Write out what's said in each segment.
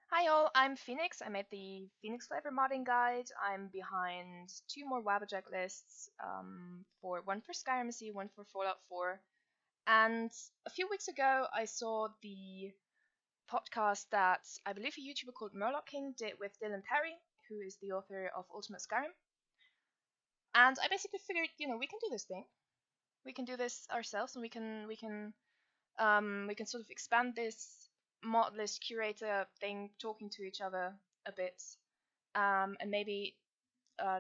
Hi all, I'm Phoenix. I made the Phoenix flavor modding guide. I'm behind two more Wabbajack lists, for one for Skyrim SE, one for Fallout 4. And a few weeks ago, I saw the podcast that I believe a YouTuber called Murloc King did with Dylan Perry, who is the author of Ultimate Skyrim. And I basically figured, we can do this thing. We can do this ourselves, and we can sort of expand this mod list curator thing, talking to each other a bit, and maybe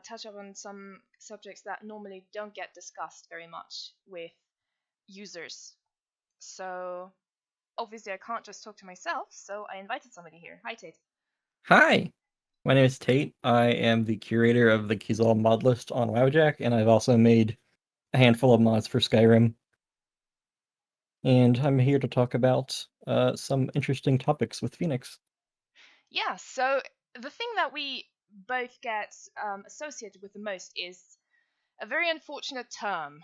touch up on some subjects that normally don't get discussed very much with users. So obviously, I can't just talk to myself, so I invited somebody here. Hi, Tate. Hi, my name is Tate. I am the curator of the Kizal mod list on Wowjack, and I've also made a handful of mods for Skyrim. And I'm here to talk about some interesting topics with Phoenix. Yeah, so the thing that we both get associated with the most is a very unfortunate term.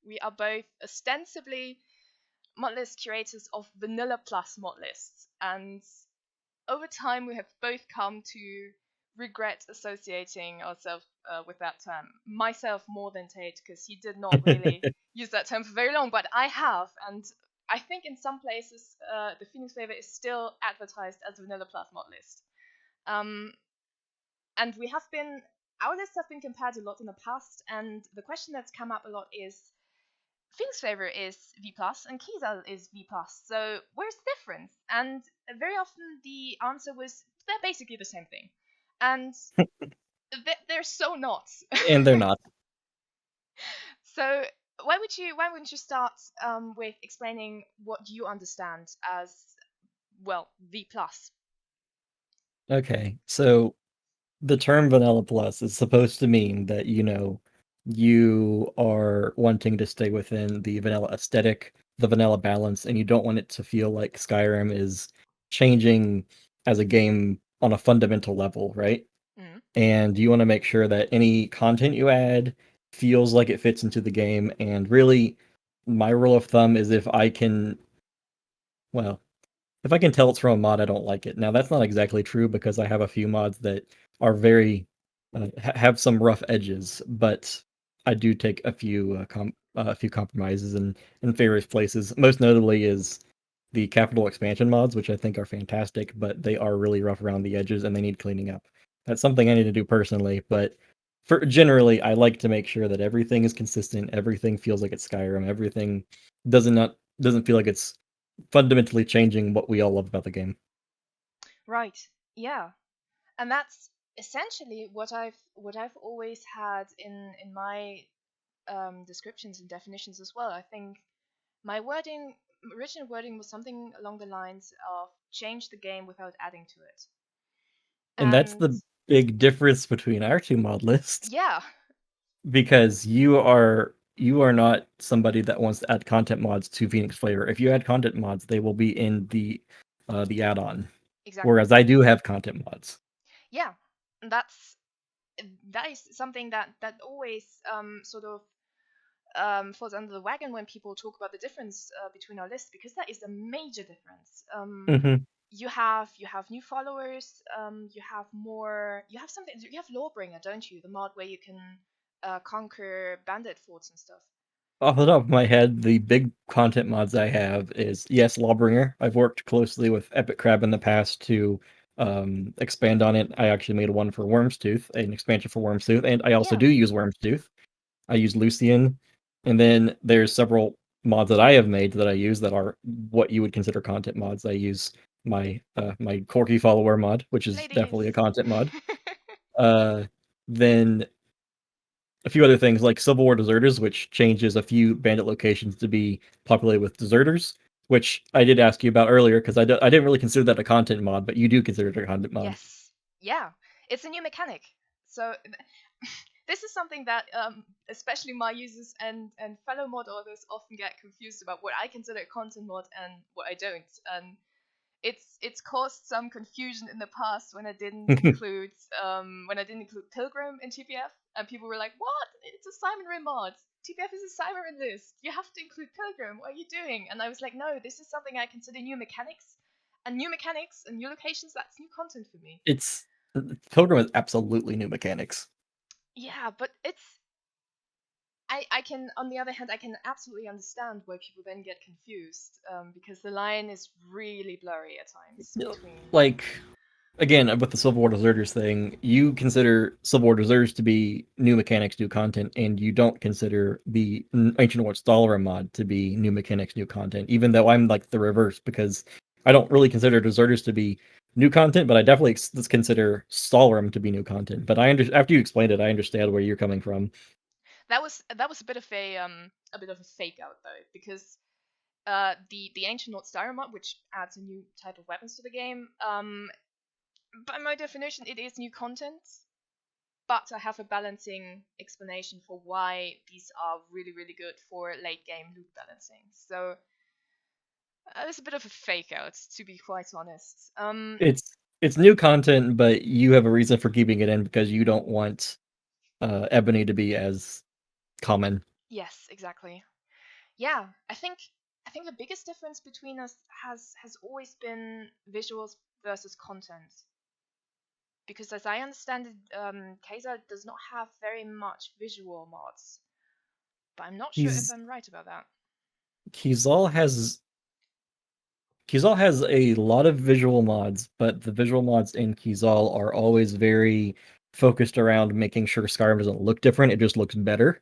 We are both ostensibly mod list curators of Vanilla Plus mod lists, and over time we have both come to regret associating ourselves with that term. Myself more than Tate, because he did not really use that term for very long, but I have, and I think in some places the Phoenix flavor is still advertised as Vanilla Plus mod list. Um, and our lists have been compared a lot in the past, and the question that's come up a lot is Phoenix flavor is V plus and Kiesel is V plus. So where's the difference? And very often the answer was they're basically the same thing, and they're so not. And they're not. So why wouldn't you start with explaining what you understand as well V plus? Okay, so the term Vanilla Plus is supposed to mean that, you are wanting to stay within the vanilla aesthetic, the vanilla balance, and you don't want it to feel like Skyrim is changing as a game on a fundamental level, right? Mm. And you want to make sure that any content you add feels like it fits into the game. And really, my rule of thumb is well, if I can tell it's from a mod, I don't like it. Now, that's not exactly true because I have a few mods that are very have some rough edges, but I do take a few compromises in various places. Most notably is the capital expansion mods, which I think are fantastic, but they are really rough around the edges and they need cleaning up. That's something I need to do personally, but for generally, I like to make sure that everything is consistent, everything feels like it's Skyrim, everything doesn't feel like it's fundamentally changing what we all love about the game. Right. Yeah. And that's essentially what I've always had in my descriptions and definitions as well. I think my original wording was something along the lines of change the game without adding to it. And that's And the big difference between our two mod lists yeah, because you are not somebody that wants to add content mods to Phoenix Flavor. If you add content mods, they will be in the add-on. exactly. Whereas I do have content mods. Yeah, and that is something that always sort of falls under the wagon when people talk about the difference between our lists, because that is a major difference. Hmm. You have new followers. You have Lawbringer, don't you? The mod where you can conquer bandit forts and stuff. Off the top of my head, the big content mods I have is yes, Lawbringer. I've worked closely with Epic Crab in the past to expand on it. I actually made one for Worm's Tooth, an expansion for Worm's Tooth, and I also Yeah, do use Worm's Tooth. I use Lucian, and then there's several mods that I have made that I use that are what you would consider content mods. I use my Corky follower mod, which is ladies. definitely a content mod. Uh, then a few other things like Civil War Deserters, which changes a few bandit locations to be populated with deserters, which I did ask you about earlier because I didn't really consider that a content mod, but you do consider it a content mod. Yes. Yeah. It's a new mechanic. So this is something that especially my users and fellow mod authors often get confused about what I consider a content mod and what I don't. And it's caused some confusion in the past when I didn't include Pilgrim in TPF, and people were like, "What? It's a Simon Ray mod. TPF is a Simon list. You have to include Pilgrim. What are you doing?" And I was like, "No, this is something I consider new mechanics, And new mechanics and new locations, that's new content for me. It's Pilgrim is absolutely new mechanics. Yeah, but I can, on the other hand, I can absolutely understand why people then get confused, because the line is really blurry at times between. Like, again, with the Civil War Deserters thing, you consider Civil War Deserters to be new mechanics, new content, and you don't consider the Ancient War Stalra mod to be new mechanics, new content, even though I'm like the reverse, because I don't really consider Deserters to be new content, but I definitely consider Stalrim to be new content. But after you explained it, I understand where you're coming from. That was a bit of a fake out though, because the Ancient North Star mod, which adds a new type of weapons to the game, by my definition, it is new content. But I have a balancing explanation for why these are really, really good for late game loot balancing. So it's a bit of a fake out, to be quite honest. It's new content, but you have a reason for keeping it in because you don't want Ebony to be as common. Yes, exactly. Yeah, I think the biggest difference between us has always been visuals versus content. Because as I understand it, Kaiser does not have very much visual mods, but I'm not sure if He's I'm right about that. Kizal has Kizal has a lot of visual mods, but the visual mods in Kizal are always very focused around making sure Skyrim doesn't look different, it just looks better.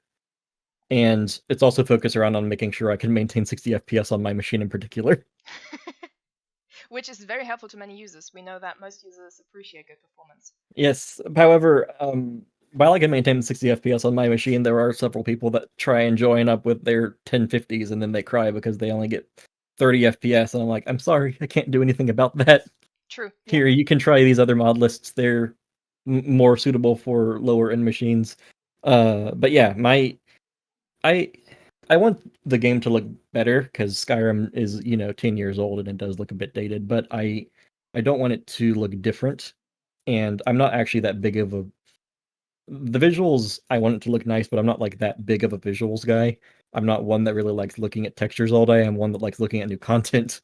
And it's also focused around on making sure I can maintain 60 FPS on my machine in particular. Which is very helpful to many users. We know that most users appreciate good performance. Yes, however, while I can maintain 60 FPS on my machine, there are several people that try and join up with their 1050s and then they cry because they only get 30 FPS, and I'm like, I'm sorry, I can't do anything about that. True. Yeah. Here, you can try these other mod lists. They're more suitable for lower end machines. But yeah, I I want the game to look better because Skyrim is 10 years old and it does look a bit dated. But I don't want it to look different, and I'm not actually that big of a the visuals. I want it to look nice, but I'm not like that big of a visuals guy. I'm not one that really likes looking at textures all day. I'm one that likes looking at new content.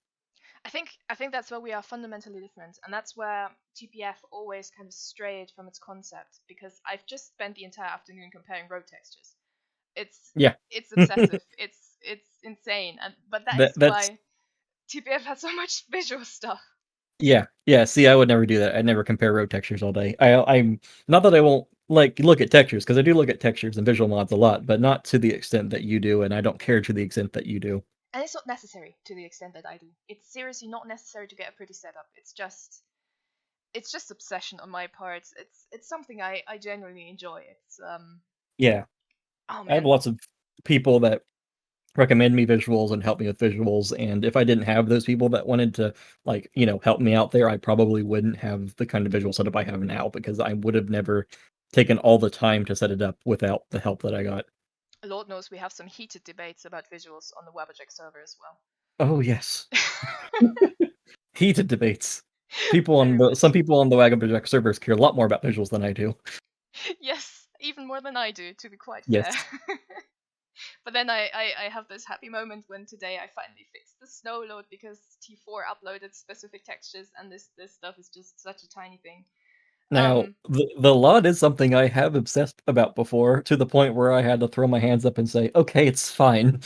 I think that's where we are fundamentally different, and that's where TPF always kind of strayed from its concept. Because I've just spent the entire afternoon comparing road textures. It's Yeah, it's obsessive. It's insane, and but that is that's why TPF has so much visual stuff. Yeah, yeah. See, I would never do that. I'd never compare road textures all day. I'm not that I won't like look at textures because I do look at textures and visual mods a lot, but not to the extent that you do, and I don't care to the extent that you do. And it's not necessary to the extent that I do. It's seriously not necessary to get a pretty setup. It's just obsession on my part. It's something I genuinely enjoy. It's Yeah, oh I have man. lots of people that recommend me visuals and help me with visuals, and if I didn't have those people that wanted to help me out there, I probably wouldn't have the kind of visual setup I have now because I would have never taken all the time to set it up without the help that I got. Lord knows we have some heated debates about visuals on the Webberjack server as well. Oh yes. Heated debates. Very Some much. people on the Wagon Project servers care a lot more about visuals than I do. Yes, even more than I do, to be quite fair. Yes. But then I have this happy moment when today I finally fixed the snow load because T4 uploaded specific textures, and this stuff is just such a tiny thing. Now, Um, the LUT is something I have obsessed about before, to the point where I had to throw my hands up and say, "Okay, it's fine."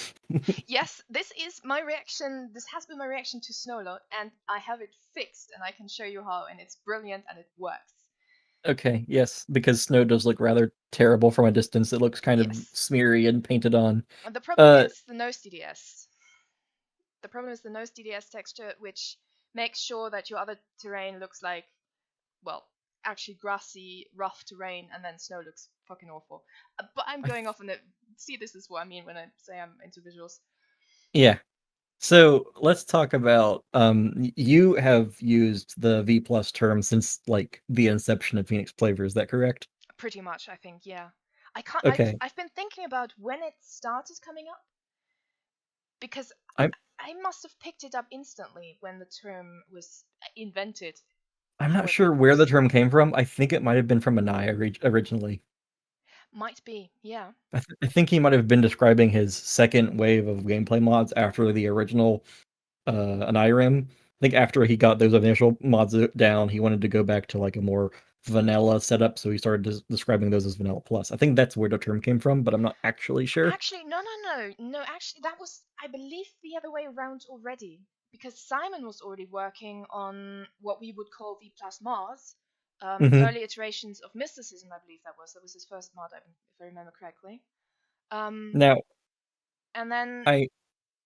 yes, this is my reaction. This has been my reaction to Snowload, and I have it fixed, and I can show you how, and it's brilliant, and it works. Okay, yes, because snow does look rather terrible from a distance. It looks kind of Yes. smeary and painted on. And the problem Uh, is the nose DDS. The problem is the nose DDS texture, which makes sure that your other terrain looks like, well, actually grassy, rough terrain, and then snow looks fucking awful. But I'm I going off on it. See, this is what I mean when I say I'm into visuals. yeah. So let's talk about you have used the V plus term since like the inception of Phoenix Flavor, is that correct? Pretty much, I think, yeah. I can't. I've Okay. I've been thinking about when it started coming up because I'm I must have picked it up instantly when the term was invented. I'm not However, sure where the term came from. I think it might have been from Anai originally. might be, yeah. I think he might have been describing his second wave of gameplay mods after the original Anai rim. think after he got those initial mods down, he wanted to go back to like a more vanilla setup, so he started describing those as vanilla plus. I think that's where the term came from, but I'm not actually sure. Actually, no. Actually, that was, I believe, the other way around already, because Simon was already working on what we would call V plus Mars, Hmm. early iterations of mysticism. I believe that was his first mod, if I remember correctly. Um, Now, and then, I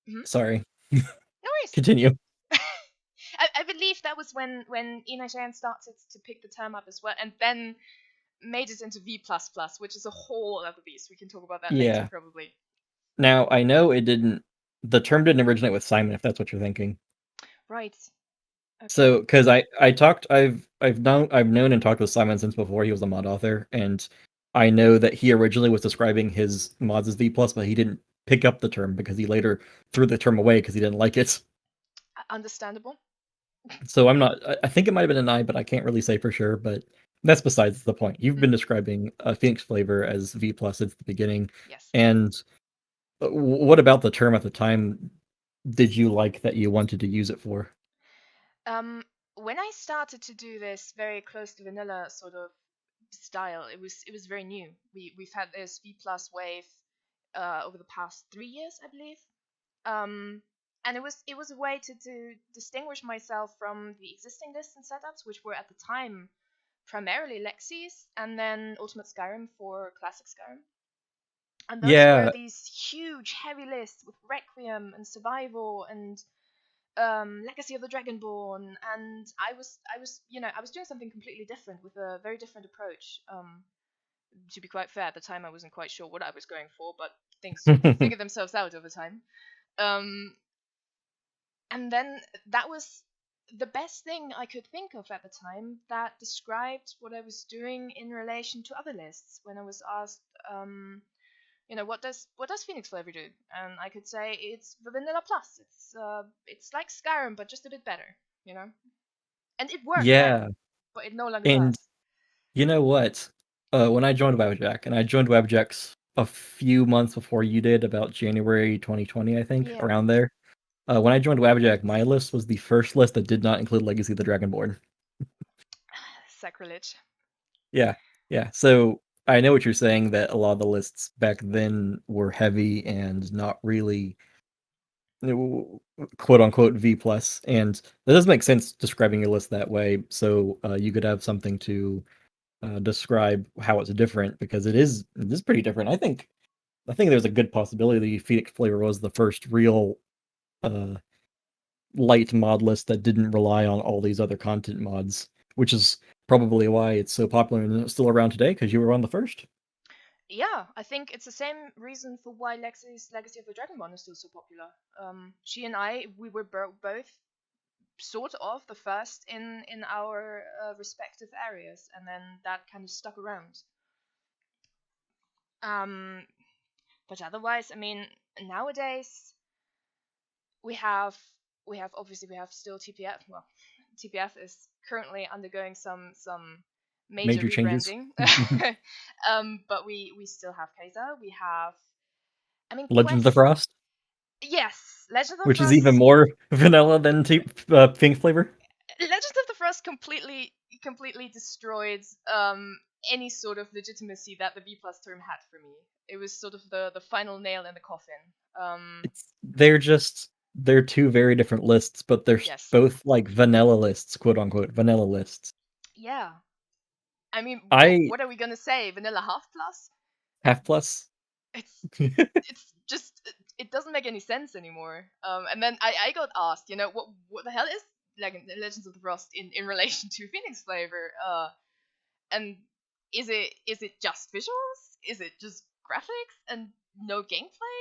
mhm, sorry, no worries. continue. I believe that was when Ina started to pick the term up as well, and then made it into V plus plus, which is a whole other beast. We can talk about that later, Yeah. probably. Now I know it didn't. The term didn't originate with Simon, if that's what you're thinking. Right. So, Okay. because I've known and talked with Simon since before he was a mod author, and I know that he originally was describing his mods as V plus, but he didn't pick up the term because he later threw the term away because he didn't like it. Understandable. So I'm not. I think it might have been an I, but I can't really say for sure. But that's besides the point. You've been Mhm. describing Phoenix flavor as V plus since the beginning, Yes. and what about the term at the time did you like that you wanted to use it for? Um, when I started to do this very close to vanilla sort of style, it was very new. We've had this V plus wave over the past 3 years, I believe. Um, and it was a way to distinguish myself from the existing lists and setups, which were at the time primarily Lexis and then Ultimate Skyrim for classic Skyrim. And those were Yeah, these huge, heavy lists with Requiem and Survival and Legacy of the Dragonborn, and I was doing something completely different with a very different approach. To be quite fair, at the time I wasn't quite sure what I was going for, but things sort of figured themselves out over time. Um, and then that was the best thing I could think of at the time that described what I was doing in relation to other lists. When I was asked, what does Phoenix Flavor do? And I could say it's the Vanilla Plus. It's like Skyrim, but just a bit better, you know. And it worked yeah, then, but it no longer and does. you know what? When I joined WebJack, and I joined WebJack's a few months before you did, about January 2020, I think, Yeah, around there. When I joined WebJack, my list was the first list that did not include Legacy of the Dragonborn. sacrilege. Yeah, yeah. So I know what you're saying that a lot of the lists back then were heavy and not really quote unquote V plus, and that does make sense describing your list that way. So you could have something to describe how it's different because it is pretty different. I think there's a good possibility Phoenix Flavor was the first real uh, light mod list that didn't rely on all these other content mods, which is probably why it's so popular and still around today because you were on the first. Yeah, I think it's the same reason for why Lexi's Legacy of the Dragonborn is still so popular. She and I, we were both sort of the first in our respective areas, and then that kind of stuck around. Um, but otherwise, I mean, nowadays we have we have still TPF. Well, TPF is currently undergoing some major Major changes. rebranding. But we still have Kaiser. We have, I mean, Legend of the Quest. Frost, Yes, Legend of the which is even Frost. more vanilla than Pink Flavor. Legend of the Frost completely destroyed any sort of legitimacy that the V plus term had for me. It was sort of the final nail in the coffin. They're two very different lists, but they're Yes. both like vanilla lists, quote unquote vanilla lists. Yeah. I mean, I what are we gonna say? Vanilla half plus? half plus. It's it's just it doesn't make any sense anymore. And then I got asked, what the hell is Legends of the Frost in relation to Phoenix Flavor? And is it just visuals? Is it just graphics and no gameplay?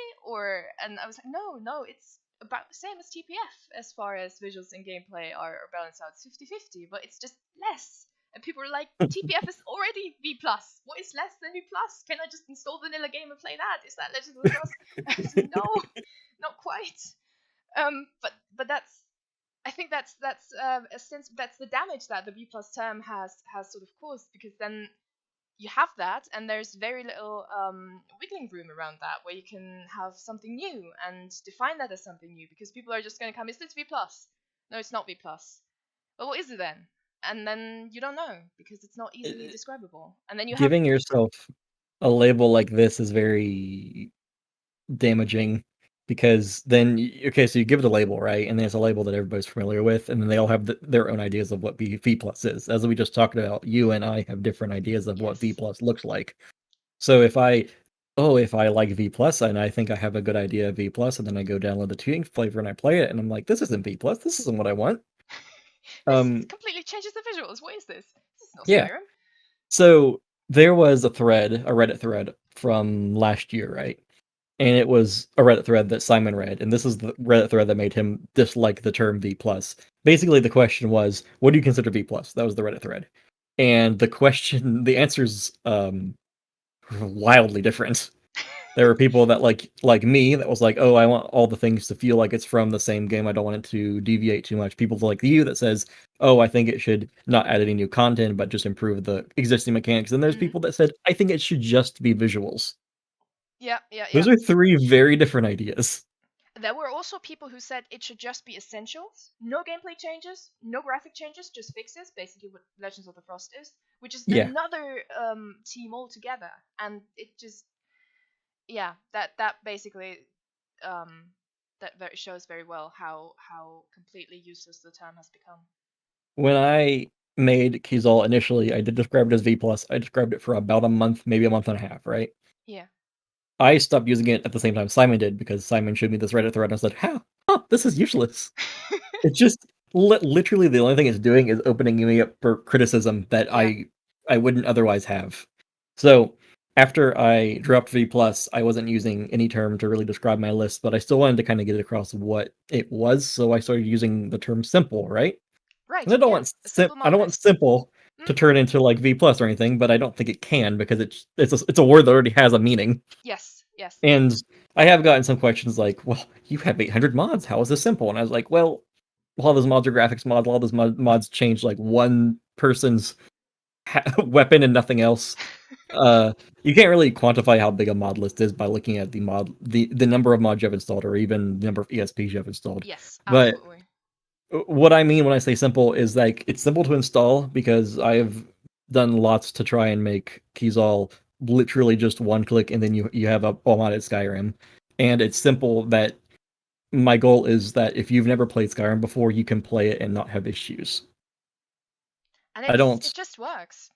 And I was like, no, it's about the same as TPF as far as visuals and gameplay are balanced out. It's 50-50, but it's just less. And people are like, TPF is already V plus. What is less than V plus? Can I just install vanilla game and play that? Is that Legend of the Frost? I said, no, not quite. But that's, I think that's a sense that's the damage that the V plus term has sort of caused, because then you have that and there's very little wiggling room around that where you can have something new and define that as something new, because people are just going to come, is this V plus? No, it's not V plus. Well, what is it then? And then you don't know because it's not easily Uh, describable. And then you have Giving yourself a label like this is very damaging because then okay, so you give it a label, right? And then it's a label that everybody's familiar with, and then they all have their own ideas of what V plus is. As we just talked about, you and I have different ideas of what V yes, plus looks like. So if I like V plus and I think I have a good idea of V plus, and then I go download the tuning flavor and I play it, and I'm like, this isn't V plus, this isn't what I want. this Um, completely changes the visuals. What is this? This is not yeah. Skyrim. So there was a Reddit thread from last year, right? And it was a Reddit thread that Simon read, and this is the Reddit thread that made him dislike the term V plus. Basically, the question was, "What do you consider V plus?" That was the Reddit thread, and the answers were wildly different. There were people that like me that was like, "Oh, I want all the things to feel like it's from the same game. I don't want it to deviate too much." People like you that says, "Oh, I think it should not add any new content, but just improve the existing mechanics." And there's Mm. people that said, "I think it should just be visuals." Yeah, yeah, yeah. Those are three very different ideas. There were also people who said it should just be essentials, no gameplay changes, no graphic changes, just fixes, basically what Legends of the Frost is, which is Yeah. another team altogether. And it just, yeah, that basically um, shows very well how completely useless the term has become. When I made Kizal initially, I did describe it as V plus. I described it for about a month, maybe a month and a half, right? Yeah. I stopped using it at the same time Simon did because Simon showed me this Reddit thread and I said, "How? Huh, this is useless." It's just literally the only thing it's doing is opening me up for criticism that Yeah. I wouldn't otherwise have. So after I dropped V plus, I wasn't using any term to really describe my list, but I still wanted to kind of get across what it was, so I started using the term simple, right? And Right. Yeah. A simple I mod don't want list. simple Mm. to turn into like V plus or anything, but I don't think it can because it's a word that already has a meaning. Yes. Yes. And I have gotten some questions like, "Well, you have 800 mods. How is this simple?" And I was like, "Well, all those mods are graphics mods. All those mods change like one person's weapon and nothing else." Uh, you can't really quantify how big a mod list is by looking at the number of mods you have installed or even the number of ESPs you have installed. Yes. But Absolutely. what I mean when I say simple is like it's simple to install because I have done lots to try and make Keyzal literally just one click and then you have a modded Skyrim. And it's simple that my goal is that if you've never played Skyrim before, you can play it and not have issues. And I it don't just works.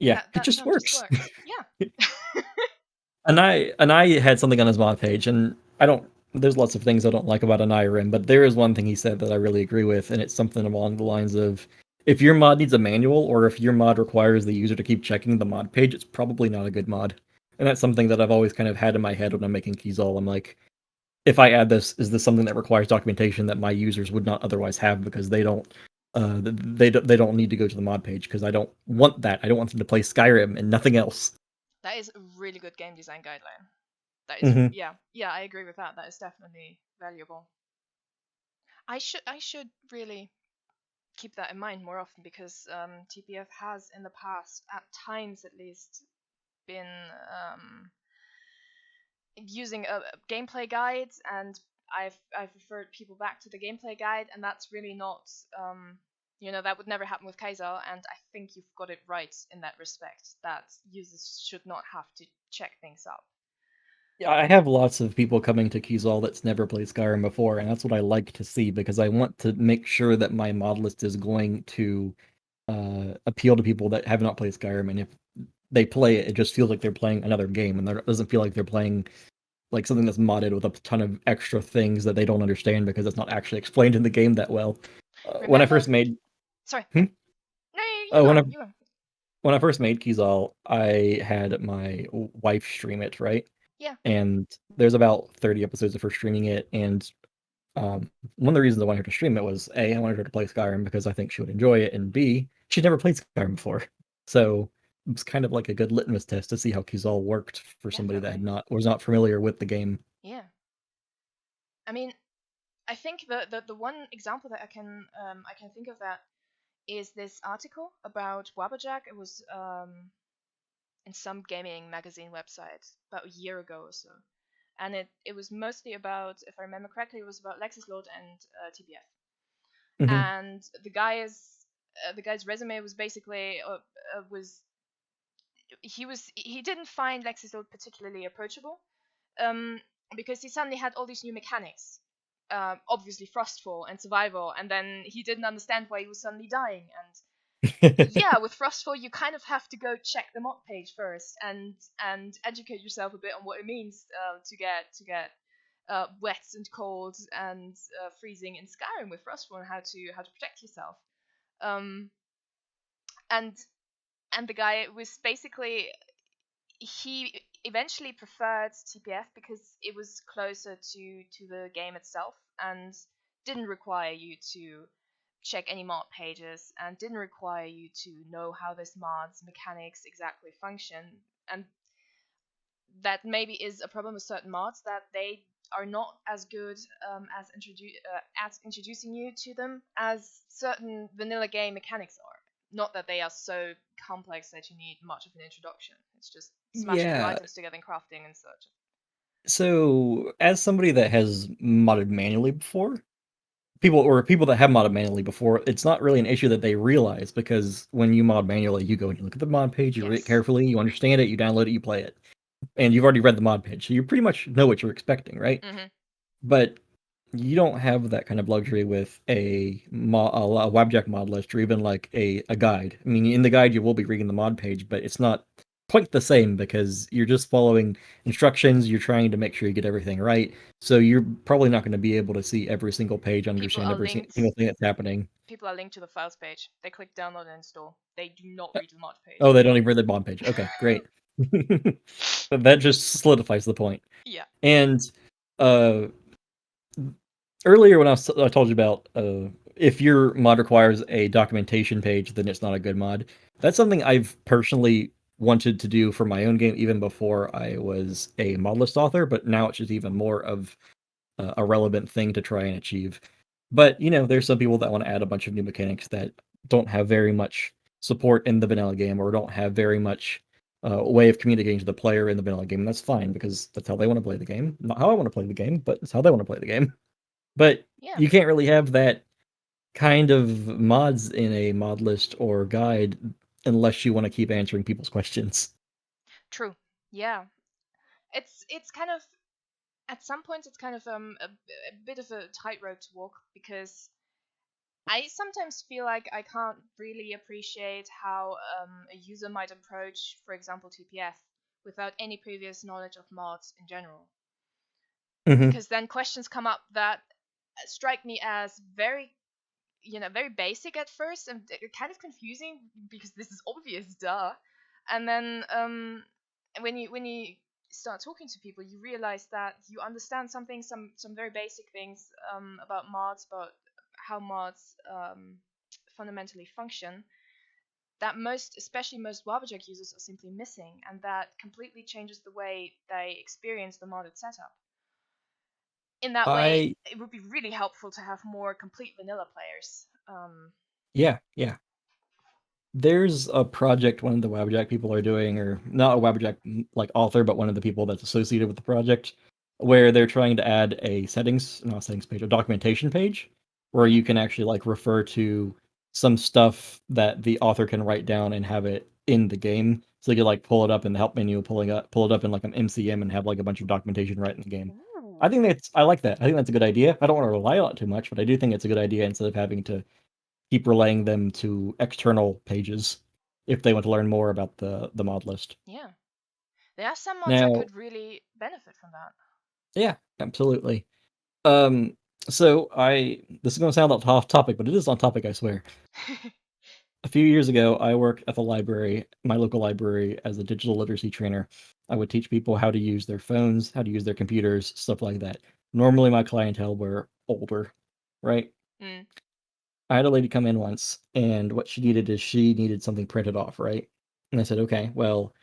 Yeah, That it that just term just works. works. Yeah. And I had something on his mod page, and I don't. There's lots of things I don't like about Anirim, but there is one thing he said that I really agree with, and it's something along the lines of, if your mod needs a manual, or if your mod requires the user to keep checking the mod page, it's probably not a good mod. And that's something that I've always kind of had in my head when I'm making Keyzal. I'm like, if I add this, is this something that requires documentation that my users would not otherwise have because they don't need to go to the mod page because I don't want that. I don't want them to play Skyrim and nothing else. That is a really good game design guideline. That is, Hmm. yeah, yeah, I agree with that. That is definitely valuable. I should really keep that in mind more often because TPF has in the past, at times at least, been using gameplay guides, and I've referred people back to the gameplay guide, and that's really not that would never happen with Kaiser, and I think you've got it right in that respect that users should not have to check things up. Yeah, I have lots of people coming to Keyzal that's never played Skyrim before, and that's what I like to see because I want to make sure that my mod list is going to appeal to people that have not played Skyrim, and if they play it, it just feels like they're playing another game, and it doesn't feel like they're playing like something that's modded with a ton of extra things that they don't understand because it's not actually explained in the game that well. When I Remember? first made Sorry. hmm? No, you uh, go when I on. You go on. when I first made Keyzal, I had my wife stream it, right? Yeah. And there's about 30 episodes of her streaming it, and one of the reasons I wanted her to stream it was A, I wanted her to play Skyrim because I think she would enjoy it, and B, she'd never played Skyrim before. So it was kind of like a good litmus test to see how Kizal worked for somebody that Definitely. was not familiar with the game. Yeah. I mean, I think the one example that I can think of that is this article about Wabberjack. It was in some gaming magazine website about a year ago or so, and it was mostly about, if I remember correctly, it was about Lexus Load and TBF. Hmm. and the guy's resume was basically was he didn't find Lexisload particularly approachable, um, because he suddenly had all these new mechanics, obviously Frostfall and survival, and then he didn't understand why he was suddenly dying. And yeah, with Frostfall, you kind of have to go check the mod page first and educate yourself a bit on what it means to get wet and cold and freezing in Skyrim with Frostfall, and how to protect yourself. Um, and and the guy was basically, he eventually preferred TPF because it was closer to the game itself and didn't require you to check any mod pages and didn't require you to know how this mod's mechanics exactly function. And that maybe is a problem with certain mods, that they are not as good as introducing you to them as certain vanilla game mechanics are. Not that they are so complex that you need much of an introduction. It's just smashing your Yeah. items together and crafting and such. So, as somebody that has modded manually before, people that have modded manually before, it's not really an issue that they realize because when you mod manually, you go and you look at the mod page, you read it Yes. carefully, you understand it, you download it, you play it, and you've already read the mod page, so you pretty much know what you're expecting, right? Mhm. But you don't have that kind of luxury with a Webjack mod list or even like a guide. I mean, in the guide you will be reading the mod page, but it's not quite the same because you're just following instructions. You're trying to make sure you get everything right, so you're probably not going to be able to see every single page, People understand are every linked. single thing that's happening. People are linked to the files page. They click download and install. They do not read the mod Oh, page. they don't even read the mod page. Okay, great. But that just solidifies the point. Yeah. And uh, earlier when I told you about if your mod requires a documentation page, then it's not a good mod. That's something I've personally wanted to do for my own game even before I was a mod list author, but now it's just even more of a relevant thing to try and achieve. But there's some people that want to add a bunch of new mechanics that don't have very much support in the vanilla game or don't have very much way of communicating to the player in the vanilla game. And that's fine because that's how they want to play the game. Not how I want to play the game, but it's how they want to play the game. But Yeah. you can't really have that kind of mods in a mod list or guide unless you want to keep answering people's questions. True. Yeah. It's kind of, at some points it's kind of a bit of a tightrope to walk, because I sometimes feel like I can't really appreciate how a user might approach, for example, TPF without any previous knowledge of mods in general. Hmm. Because then questions come up that strike me as very, very basic at first and kind of confusing, because this is obvious, duh. And then when you start talking to people, you realize that you understand some very basic things about mods, about how mods fundamentally function, that especially most Wabajak users are simply missing, and that completely changes the way they experience the modded setup. In that way, I it would be really helpful to have more complete vanilla players. Yeah, yeah. There's a project one of the Wabjack people are doing, or not a Wabjack like author, but one of the people that's associated with the project, where they're trying to add a not a settings page, a documentation page, where Mhm. you can actually like refer to some stuff that the author can write down and have it in the game. So you could like pull it up in the help menu, pull it up in like an MCM and have like a bunch of documentation right in the game. Ooh. I like that. I think that's a good idea. I don't want to rely on it too much, but I do think it's a good idea instead of having to keep relaying them to external pages if they want to learn more about the mod list. Yeah. There are some mods that Now, could really benefit from that. yeah, absolutely. Um, so this is going to sound off topic, but it is on topic, I swear. A few years ago, I worked at the library, my local library, as a digital literacy trainer. I would teach people how to use their phones, how to use their computers, stuff like that. Normally, my clientele were older, right? Mm. I had a lady come in once, and what she needed is she needed something printed off, right? And I said, okay, well,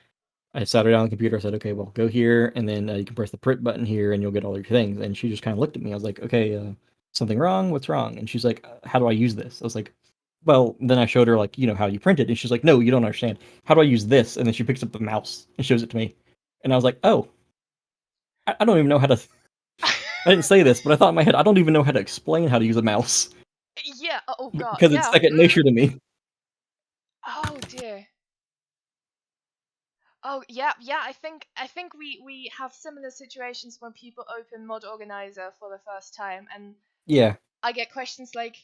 I sat her down on the computer. I said, okay, well, go here, and then you can press the print button here, and you'll get all your things. And she just kind of looked at me. I was like, okay, something wrong? What's wrong? And she's like, how do I use this? I was like, well, then I showed her, like, how you print it. And she's like, no, you don't understand. How do I use this? And then she picks up the mouse and shows it to me. And I was like, oh, I don't even know how to. I didn't say this, but I thought in my head, I don't even know how to explain how to use a mouse. Yeah. Oh God. because it's Yeah. second nature to me. Oh dear. Oh yeah, yeah. I think we have similar situations when people open Mod Organizer for the first time, and Yeah. I get questions like,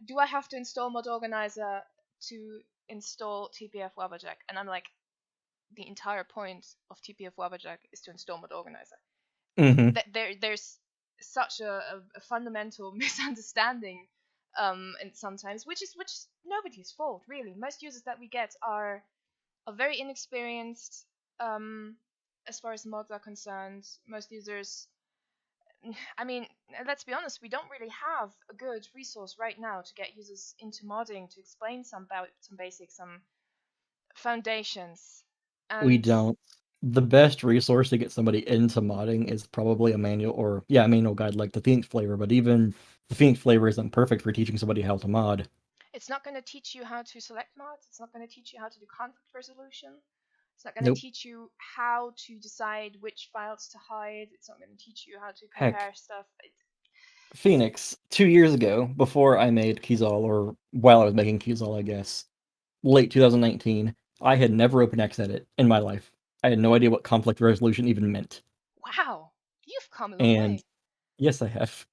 "Do I have to install Mod Organizer to install TPF Wabberjack?" And I'm like, the entire point of TPF Wabberjack is to install Mod Organizer. Hmm. There's such a fundamental misunderstanding, and sometimes which is nobody's fault really. Most users that we get are very inexperienced, um, as far as mods are concerned. Most users, I mean, let's be honest, we don't really have a good resource right now to get users into modding to explain some basics, some foundations, We and don't. The best resource to get somebody into modding is probably a manual or yeah, a manual guide like the Phoenix flavor, but even the Phoenix flavor isn't perfect for teaching somebody how to mod. it's not going to teach you how to select mods. It's not going to teach you how to do conflict resolution. It's not going to Nope. teach you how to decide which files to hide. It's not going to teach you how to Heck, compare stuff. Phoenix 2 years ago, before I made Keyzal, or while I was making Keyzal, I guess, late 2019, I had never opened Xedit in my life. I had no idea what conflict resolution even meant. Wow, you've come a long And way. yes, I have.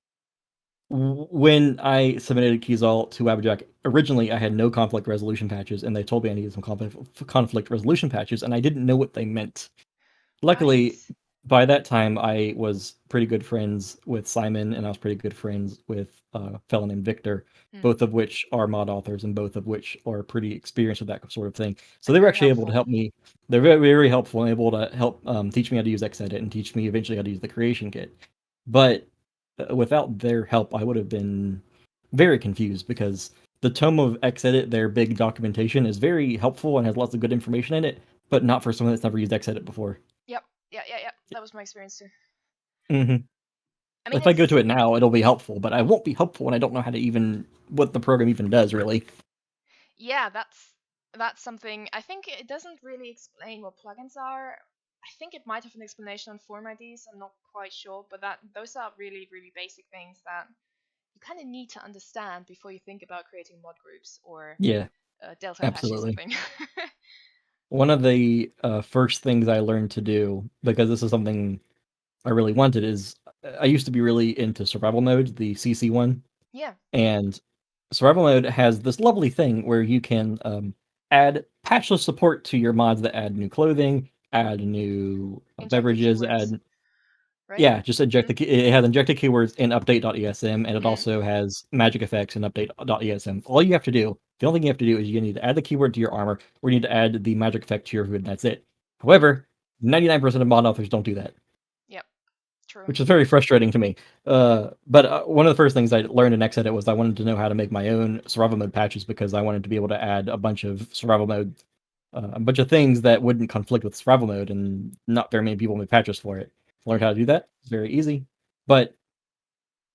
When I submitted Keyzal to Wabberjack, originally I had no conflict resolution patches, and they told me I needed some conflict resolution patches, and I didn't know what they meant. Right. Luckily, by that time, I was pretty good friends with Simon, and I was pretty good friends with a fellow named Victor, Hmm. both of which are mod authors, and both of which are pretty experienced with that sort of thing. So And they were very actually able to helpful. help me. They're very, very helpful and able to help teach me how to use Xedit and teach me eventually how to use the creation kit. But without their help, I would have been very confused because the tome of Xedit, their big documentation, is very helpful and has lots of good information in it, but not for someone that's never used Xedit before. Yep. Yeah, yeah, yeah. That was my experience too. Hmm. I mean, If I go it's to it now, it'll be helpful, but I won't be helpful when I don't know how to even what the program even does, really. yeah, that's something. I think it doesn't really explain what plugins are. I think it might have an explanation on form IDs. I'm not quite sure, but that those are really, really basic things that you kind of need to understand before you think about creating mod groups or Yeah, delta patching absolutely. something. One of the first things I learned to do, because this is something I really wanted, is I used to be really into survival mode, the CC one, Yeah, and survival mode has this lovely thing where you can add patchless support to your mods that add new clothing, add new injected beverages, keywords, add right? yeah, just inject the it has injected keywords in update.esm, and it Mm-hmm. also has magic effects in update.esm. All you have to do, the only thing you have to do is you need to add the keyword to your armor, or you need to add the magic effect to your hood, and that's it. However, 99% of mod authors don't do that, Yep, true. which is very frustrating to me. But one of the first things I learned in Xedit was I wanted to know how to make my own survival mode patches because I wanted to be able to add a bunch of survival mode, a bunch of things that wouldn't conflict with survival mode, and not very many people make patches for it. Learned Mm. how to do that. It's very easy. But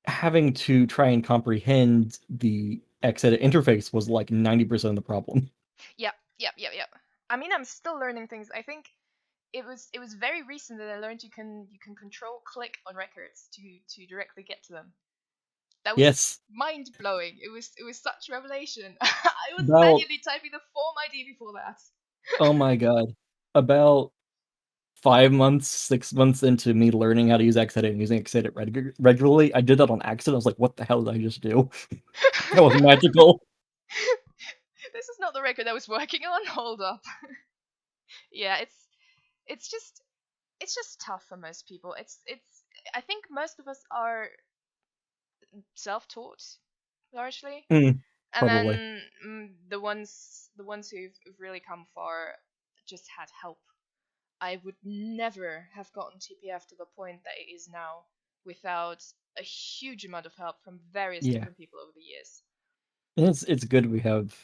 having to try and comprehend the Xedit interface was like 90% of the problem. Yep, yep, yep, yep. I mean, I'm still learning things. I think it was very recent that I learned you can control click on records to directly get to them. That was Yes, mind blowing. It was such revelation. I was about manually typing the form ID before that. oh my god, about 5 months, 6 months into me learning how to use Xedit and using Xedit regularly, I did that on accident. I was like, "What the hell did I just do?" That was magical. This is not the record I was working on. Hold up. Yeah, it's just tough for most people. It's I think most of us are self-taught largely, Mm, and probably. then the ones who've really come far just had help. I would never have gotten TPF to the point that it is now without a huge amount of help from various Yeah, different people over the years. and it's good we have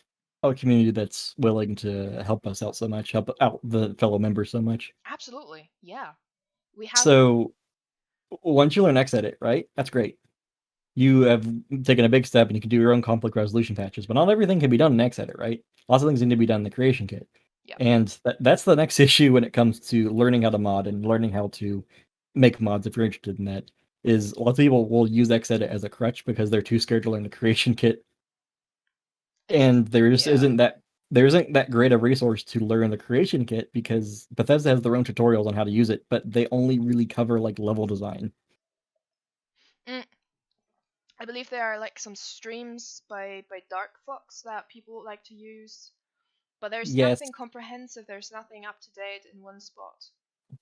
a community that's willing to help us out so much, help out the fellow members so much. Absolutely, yeah. We have. So once you learn Xedit, right? That's great. You have taken a big step and you can do your own conflict resolution patches, but not everything can be done in Xedit, right? Lots of things need to be done in the creation kit. Yeah. And that's the next issue when it comes to learning how to mod and learning how to make mods if you're interested in that. is a lot of people will use Xedit as a crutch because they're too scared to learn the creation kit, and there just Yeah. isn't that great a resource to learn the creation kit because Bethesda has their own tutorials on how to use it, but they only really cover like level design. Mm, I believe there are like some streams by Dark Fox that people like to use, but there's Yes, nothing comprehensive. There's nothing up to date in one spot.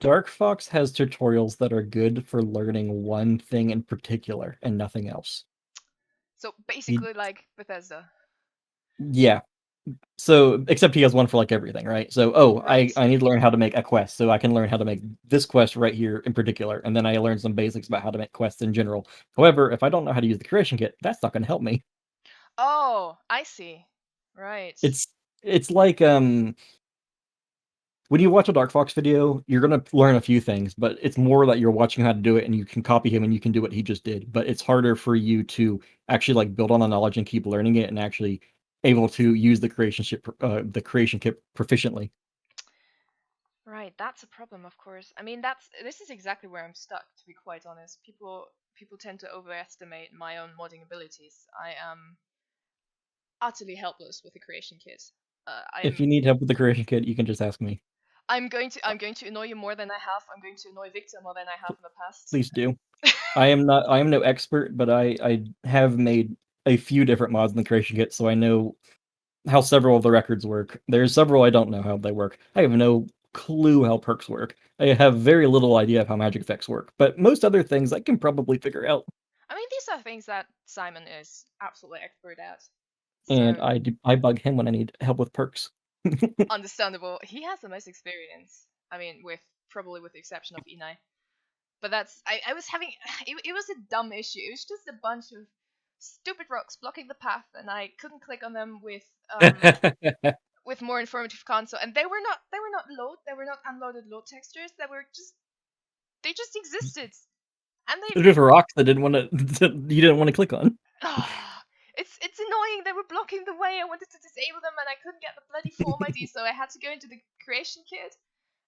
Dark Fox has tutorials that are good for learning one thing in particular and nothing else. So He, basically, like Bethesda, yeah, so except he has one for like everything, right? So, oh, right? I need to learn how to make a quest, so I can learn how to make this quest right here in particular, and then I learn some basics about how to make quests in general. However, if I don't know how to use the creation kit, that's not going to help me. Oh, I see. Right. It's it's like when you watch a Dark Fox video, you're gonna learn a few things, but it's more that you're watching how to do it, and you can copy him, and you can do what he just did. But it's harder for you to actually like build on the knowledge and keep learning it, and actually able to use the creation kit proficiently. Right, that's a problem, of course. I mean, this is exactly where I'm stuck, to be quite honest. People tend to overestimate my own modding abilities. I am utterly helpless with the creation kit. Uh, If I'm you need help with the creation kit, you can just ask me. I'm going to annoy you more than I have. I'm going to annoy Victor more than I have in the past. Please do. I am no expert, but I have made a few different mods in the creation kit, so I know how several of the records work. There's several I don't know how they work. I have no clue how perks work. I have very little idea of how magic effects work, but most other things I can probably figure out. I mean, these are things that Simon is absolutely expert at. And So I bug him when I need help with perks. understandable. He has the most experience. I mean, with probably with the exception of Inai. But I was having it was a dumb issue. It was just a bunch of stupid rocks blocking the path, and I couldn't click on them with more informative console. And they were not unloaded load textures. They just existed, and They're just rocks that didn't want to you didn't want to click on. it's annoying. They were blocking the way. I wanted to disable them, and I couldn't get the bloody form ID, so I had to go into the creation kit.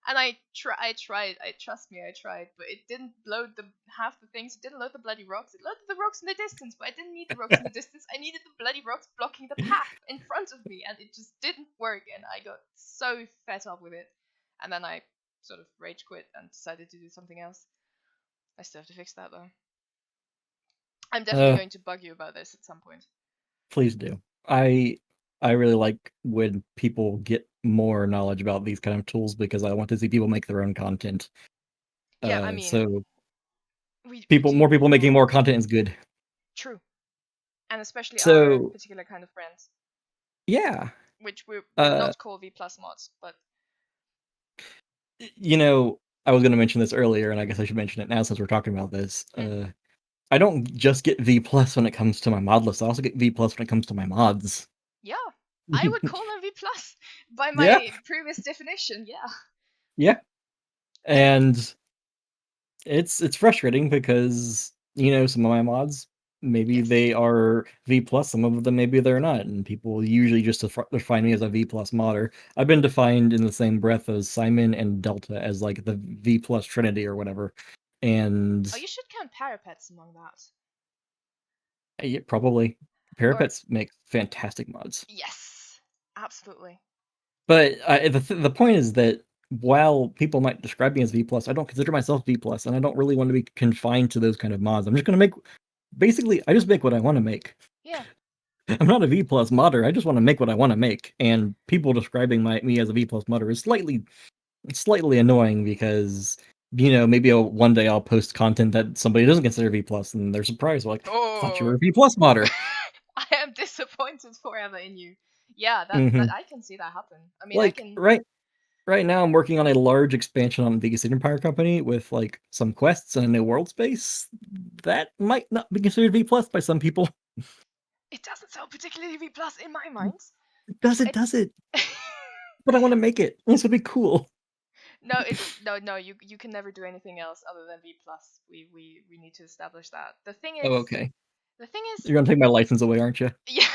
And I tried. I trust me, I tried, but it didn't load the half the things. It didn't load the bloody rocks. It loaded the rocks in the distance, but I didn't need the rocks in the distance. I needed the bloody rocks blocking the path in front of me, and it just didn't work. And I got so fed up with it, and then I sort of rage quit and decided to do something else. I still have to fix that though. I'm definitely Uh, going to bug you about this at some point. please do. I I really like when people get more knowledge about these kind of tools because I want to see people make their own content. Yeah, I mean, So we do more need people making more. more content is good. True, and especially our So particular kind of friends, yeah, which we will uh, not call V plus mods, but you know, I was going to mention this earlier, and I guess I should mention it now since we're talking about this. mm, I don't just get V plus when it comes to my mod list. I also get V plus when it comes to my mods. yeah, I would call them V plus by Yeah, my previous definition. Yeah, yeah, and and it's frustrating because some of my mods maybe yes. they are V plus, some of them maybe they're not, and people usually just define me as a V plus modder. I've been defined in the same breath as Simon and Delta as like the V plus Trinity or whatever, and Oh, you should count parapets among that. yeah, probably Or Parapets make fantastic mods. yes, absolutely. But the point is that while people might describe me as V plus, I don't consider myself V plus, and I don't really want to be confined to those kind of mods. I'm just gonna make basically I just make what I want to make. Yeah. I'm not a V plus modder. I just want to make what I want to make, and people describing me as a V plus modder is slightly annoying because maybe one day I'll post content that somebody doesn't consider V plus, and they're surprised like, I thought you Oh, were a V plus modder. I am disappointed forever in you. Yeah, that Hmm. I can see that happen. I mean, I Like can. right now, I'm working on a large expansion on the Age Empire Company with like some quests and a new world space. That might not be considered V plus by some people. It doesn't sound particularly V plus in my mind. Does It's it? But I want to make it. This would be cool. no, it's no. You can never do anything else other than V plus. We need to establish that. Oh, okay. The thing is, You're gonna take my license away, aren't you? yeah.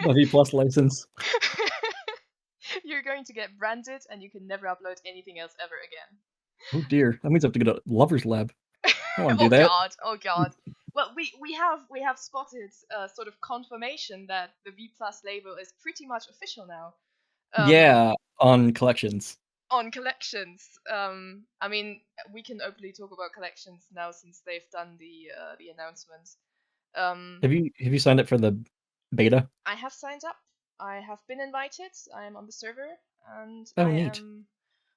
My V plus license. You're going to get branded, and you can never upload anything else ever again. Oh dear, that means I have to go to Lover's Lab. I want to do Oh that. God, oh God. Well, we have spotted sort of confirmation that the V Plus label is pretty much official now. Um, Yeah, on collections. on collections. I mean, we can openly talk about collections now since they've done the announcement. Um, Have you signed up for the beta? I have signed up. I have been invited. I am on the server, and Oh, I neat. am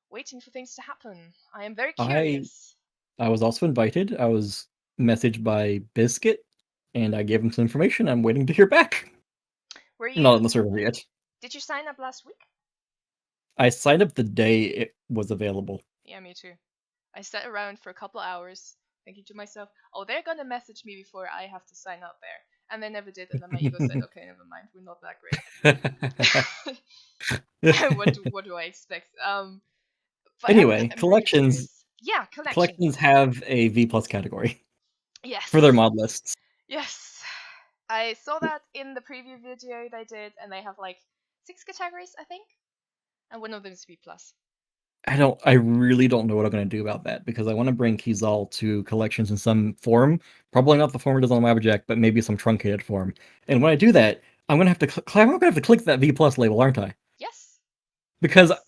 waiting for things to happen. I am very I curious. I was also invited. I was messaged by Biscuit, and I gave him some information. I'm waiting to hear back. Were I'm not you? on the server yet. Did you sign up last week? I signed up the day it was available. Yeah, me too. I sat around for a couple hours thinking to myself, "Oh, they're gonna message me before I have to sign up there," and they never did. And then my ego said, "Okay, never mind. We're not that great." What do I expect? But Anyway, I'm really collections curious. Yeah, collections. collections have a V plus category for their Yes, mod lists. yes. I saw that in the preview video they did, and they have like 6 categories, I think, and one of them is B plus. I really don't know what I'm going to do about that because I want to bring Kizal to collections in some form. Probably not the form it is on Wabberjack, but maybe some truncated form. And when I do that, I'm going to have to I'm going to have to click that V plus label, aren't I? Yes, Because yes.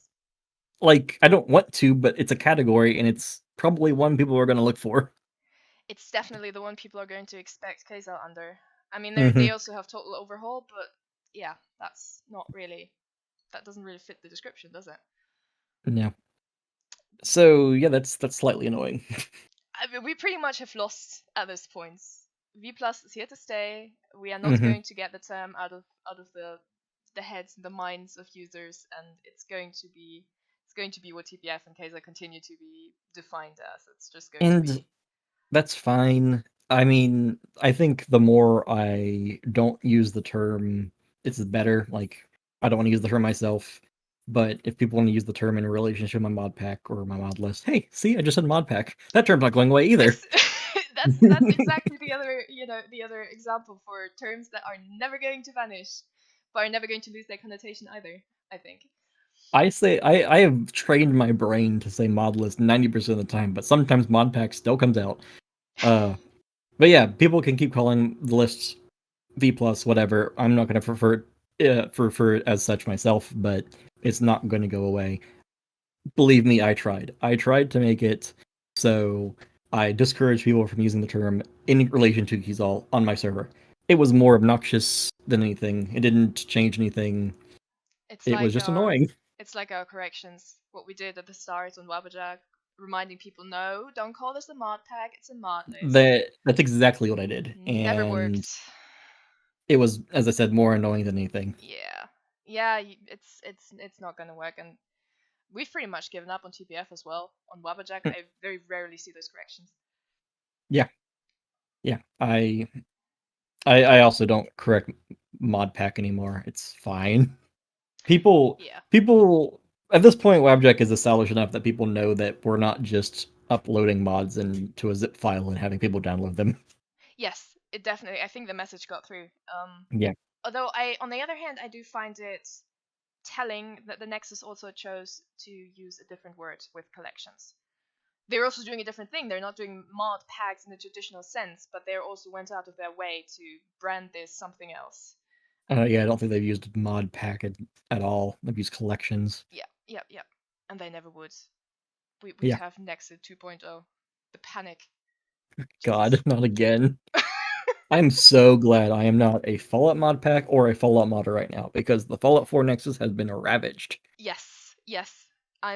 like I don't want to, but it's a category and it's probably one people are going to look for. It's definitely the one people are going to expect Kaiser under. I mean, they Hmm. also have total overhaul, but yeah, that's not really that doesn't really fit the description, does it? Yeah. So yeah, that's slightly annoying. I mean, we pretty much have lost at this point. V plus is here to stay. We are not Hmm. going to get the term out of the heads and the minds of users, and it's going to be what TPF and Kaiser continue to be defined as. It's just going to And be. that's fine. I mean, I think the more I don't use the term, it's better. Like, I don't want to use the term myself, but if people want to use the term in relationship to my mod pack or my mod list, hey, see, I just said mod pack. That term's not going away either. Yes, that's exactly the other example for terms that are never going to vanish, but are never going to lose their connotation either. I think. I have trained my brain to say mod list 90% of the time, but sometimes mod pack still comes out. Uh, but yeah, people can keep calling the lists V plus, whatever. I'm not going to prefer it as such myself, but it's not going to go away. Believe me, I tried. I tried to make it so I discourage people from using the term in relation to Kizal on my server. It was more obnoxious than anything. It didn't change anything. It's It was like just our annoying. it's like our corrections. What we did at the start on Wabberjack, reminding people, no, don't call this a mod pack. It's a mod list. That's exactly what I did, Never and worked. it was, as I said, more annoying than anything. Yeah, yeah. It's not gonna work, and we've pretty much given up on TPF as well. On Wabberjack, I very rarely see those corrections. Yeah, yeah. I also don't correct mod pack anymore. It's fine. People Yeah. people at this point, WebJack is established enough that people know that we're not just uploading mods into a zip file and having people download them. Yes, it definitely. I think the message got through. Yeah. Although on the other hand, I do find it telling that the Nexus also chose to use a different word with collections. They're also doing a different thing. They're not doing mod packs in the traditional sense, but they also went out of their way to brand this something else. Yeah, I don't think they've used mod pack at all. They've used collections. Yeah, yeah, yeah. And they never would. We'd Yeah. have Nexus 2.0. The panic. God, Jeez. not again. I'm so glad I am not a Fallout mod pack or a Fallout modder right now because the Fallout 4 Nexus has been ravaged. Yes, yes. I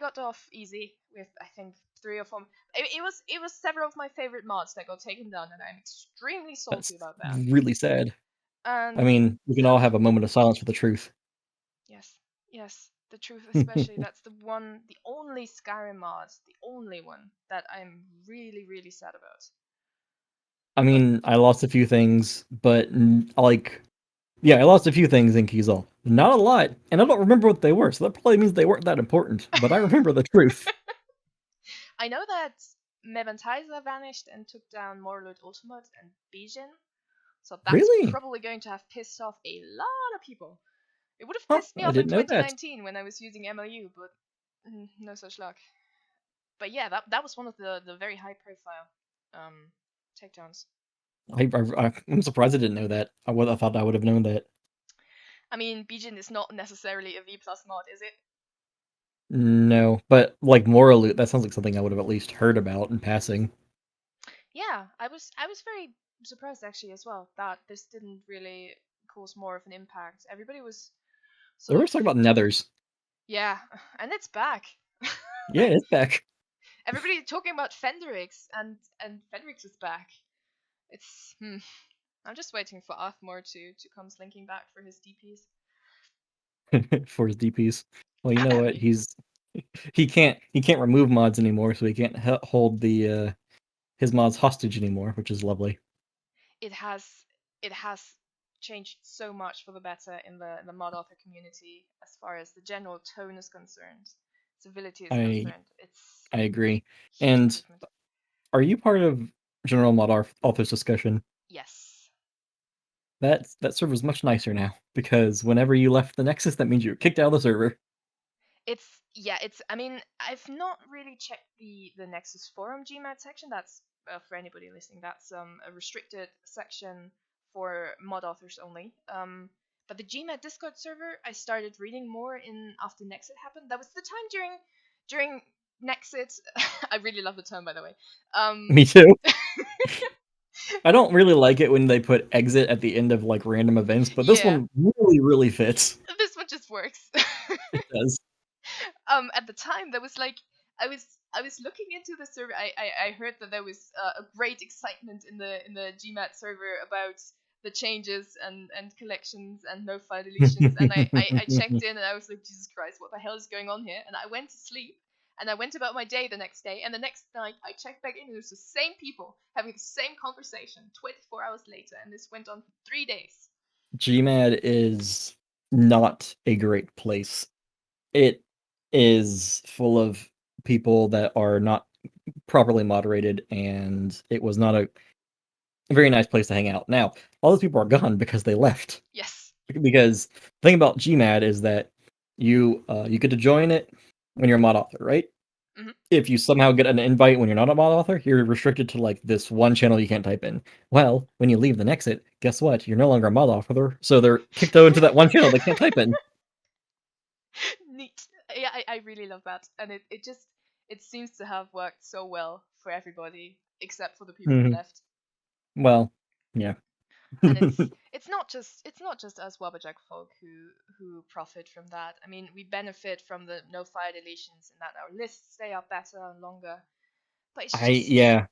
got off easy with I think 3 or 4. It was several of my favorite mods that got taken down, and I'm extremely salty That's about that. really sad. I And mean, we can all have a moment of silence for the truth. yes, yes, the truth especially. That's the only Skyrim mod, the only one that I'm really, really sad about. I But mean, I lost a few things, but like, yeah, I lost a few things in Kizal. Not a lot, and I don't remember what they were, so that probably means they weren't that important. But I remember the truth. I know that Mevantaiza vanished and took down Morlud Ultimate and Bijin, so that's Really? probably going to have pissed off a lot of people. It would have Huh? pissed me I off in didn't know that. 2019 when I was using MLU, but no such luck. But yeah, that was one of the very high profile takedowns. I'm surprised I didn't know that. I thought I would have known that. I mean, Bijin is not necessarily a V plus mod, is it? No, but like Moral Loot, that sounds like something I would have at least heard about in passing. Yeah, I was very surprised actually as well that this didn't really cause more of an impact. Everybody was They sort were of, talking about Nethers. yeah, and it's back. Yeah, it's back. Everybody talking about Fenderix, and Fenderix is back. It's I'm just waiting for Arthmore to come slinking back for his DPs. For his DPs. Well, you know I what? mean, He can't remove mods anymore, so he can't hold the his mods hostage anymore, which is lovely. it has it has changed so much for the better in the mod author community as far as the general tone is concerned, civility is I concerned. It's I agree. huge And improvement. are you part of General Mod Authors discussion? Yes. That server is much nicer now because whenever you left the Nexus, that means you were kicked out of the server. It's yeah, it's I mean, I've not really checked the Nexus forum GMAT section. That's for anybody listening, that's a restricted section for mod authors only. But the GMAT Discord server, I started reading more in after Nexit happened. That was the time during Nexit. I really love the term, by the way. Me too. I don't really like it when they put exit at the end of like random events, but this Yeah, one really fits. this one just works. It does. At the time there was like I was looking into the server. I heard that there was a great excitement in the GMAT server about the changes and collections and no file deletions, and I checked in and I was like, Jesus Christ, what the hell is going on here? And I went to sleep and I went about my day the next day, and the next night I checked back in and it was the same people having the same conversation 24 hours later, and this went on for 3 days. GMAD is not a great place. It is full of people that are not properly moderated, and it was not a very nice place to hang out. Now, all those people are gone because they left. Yes. Because the thing about GMAD is that you get to join it when you're a mod author, right? Hmm. If you somehow get an invite when you're not a mod author, you're restricted to like this one channel you can't type in. Well, when you leave the Nexit, guess what? You're no longer a mod author, so they're kicked out into that one channel they can't type in. Neat. Yeah, I really love that, and it seems to have worked so well for everybody except for the people who Mhm. left. Well, yeah. And it's not just us Wabbajack folk who profit from that. I mean, we benefit from the no fire deletions and that our lists stay up better and longer. But it's just Yeah.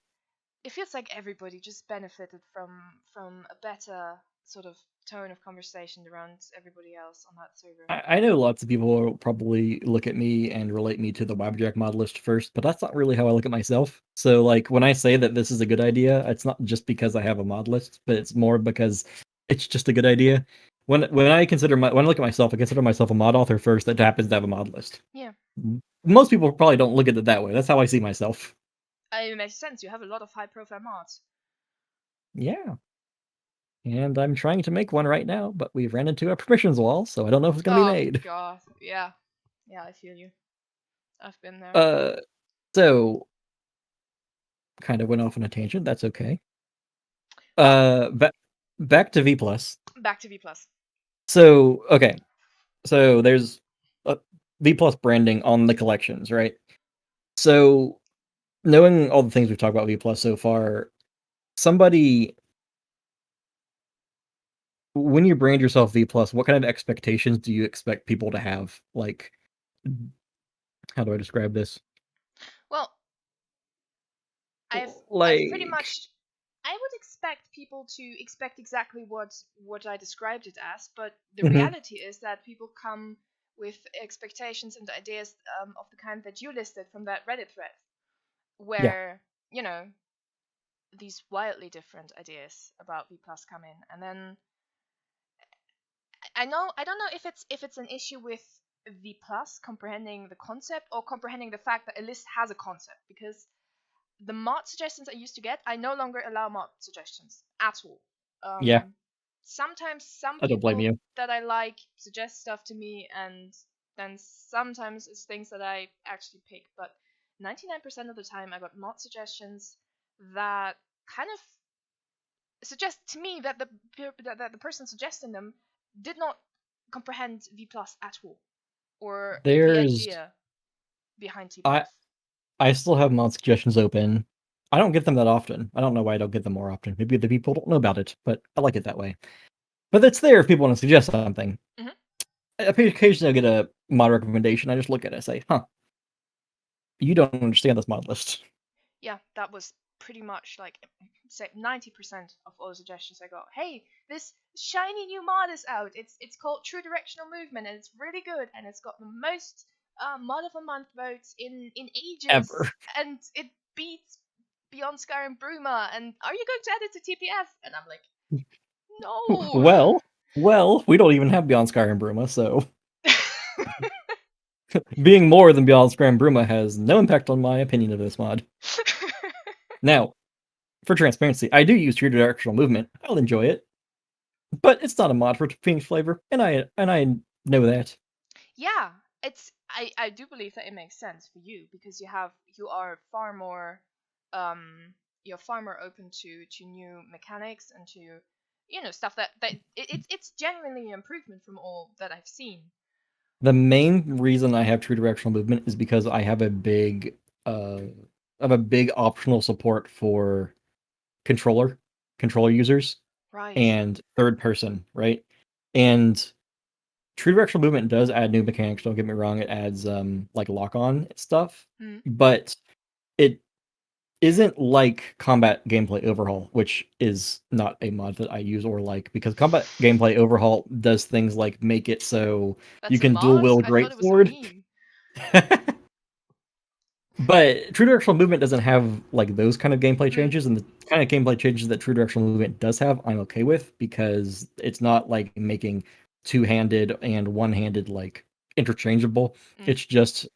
it feels like everybody just benefited from a better sort of tone of conversation around everybody else on that server. I know lots of people will probably look at me and relate me to the WebJack mod list first, but that's not really how I look at myself. So, like, when I say that this is a good idea, it's not just because I have a mod list, but it's more because it's just a good idea. When I look at myself, I consider myself a mod author first that happens to have a mod list. Yeah, Most people probably don't look at it that way. That's how I see myself. it makes sense. You have a lot of high profile mods. Yeah. And I'm trying to make one right now, but we've ran into a permissions wall, so I don't know if it's going to be Oh made. god, yeah, yeah, I feel you. I've been there. Uh, so kind of went off on a tangent. That's okay. Well, Back to V plus. back to V plus. So okay, so there's V plus branding on the collections, right? So knowing all the things we've talked about V plus so far, somebody when you brand yourself V plus, what kind of expectations do you expect people to have? Like, how do I describe this? Well, I've pretty Like, much I would expect people to expect exactly what I described it as, but the mhm, reality is that people come with expectations and ideas of the kind that you listed from that Reddit thread, yeah, where you know these wildly different ideas about V plus come in, and then I don't know if it's an issue with V plus comprehending the concept or comprehending the fact that a list has a concept, because the mod suggestions I used to get, I no longer allow mod suggestions at all. yeah. Um, Sometimes some I don't blame people you. that I like suggest stuff to me, and then sometimes it's things that I actually pick. But 99% of the time I got mod suggestions that kind of suggest to me that the person suggesting them did not comprehend V Plus at all, or the There's idea behind I TPF. I still have mod suggestions open. I don't get them that often. I don't know why I don't get them more often. Maybe the people don't know about it, but I like it that way. But it's there if people want to suggest something. Hmm. Occasionally I get a mod recommendation. I just look at it and say, huh, you don't understand this mod list. Yeah, that was pretty much like, say, 90% of all the suggestions I got. Hey, this shiny new mod is out. It's called True Directional Movement, and it's really good, and it's got the most mod of a month votes in Ever. ages, and it beats Beyond Skyrim Bruma. And are you going to add it to TPF? And I'm like, no. Well, we don't even have Beyond Skyrim Bruma, so being more than Beyond Skyrim Bruma has no impact on my opinion of this mod. Now, for transparency, I do use True Directional Movement. I'll enjoy it, but it's not a mod for Phoenix flavor, and I know that. Yeah, I do believe that it makes sense for you because you are far more you're far more open to new mechanics and to stuff it's genuinely an improvement from all that I've seen. The main reason I have True Directional Movement is because I have a big optional support for controller users Right. and third person, right? And True Directional Movement does add new mechanics, don't get me wrong. It adds like lock on stuff, Hmm. but it isn't like Combat Gameplay Overhaul, which is not a mod that I use or like, because Combat Gameplay Overhaul does things like make it so you That's a can dual mod? wield a I thought it was a greatsword. meme. But True Directional Movement doesn't have like those kind of gameplay Mm, changes, and the kind of gameplay changes that True Directional Movement does have, I'm okay with because it's not like making two-handed and one-handed like interchangeable. mm. It's just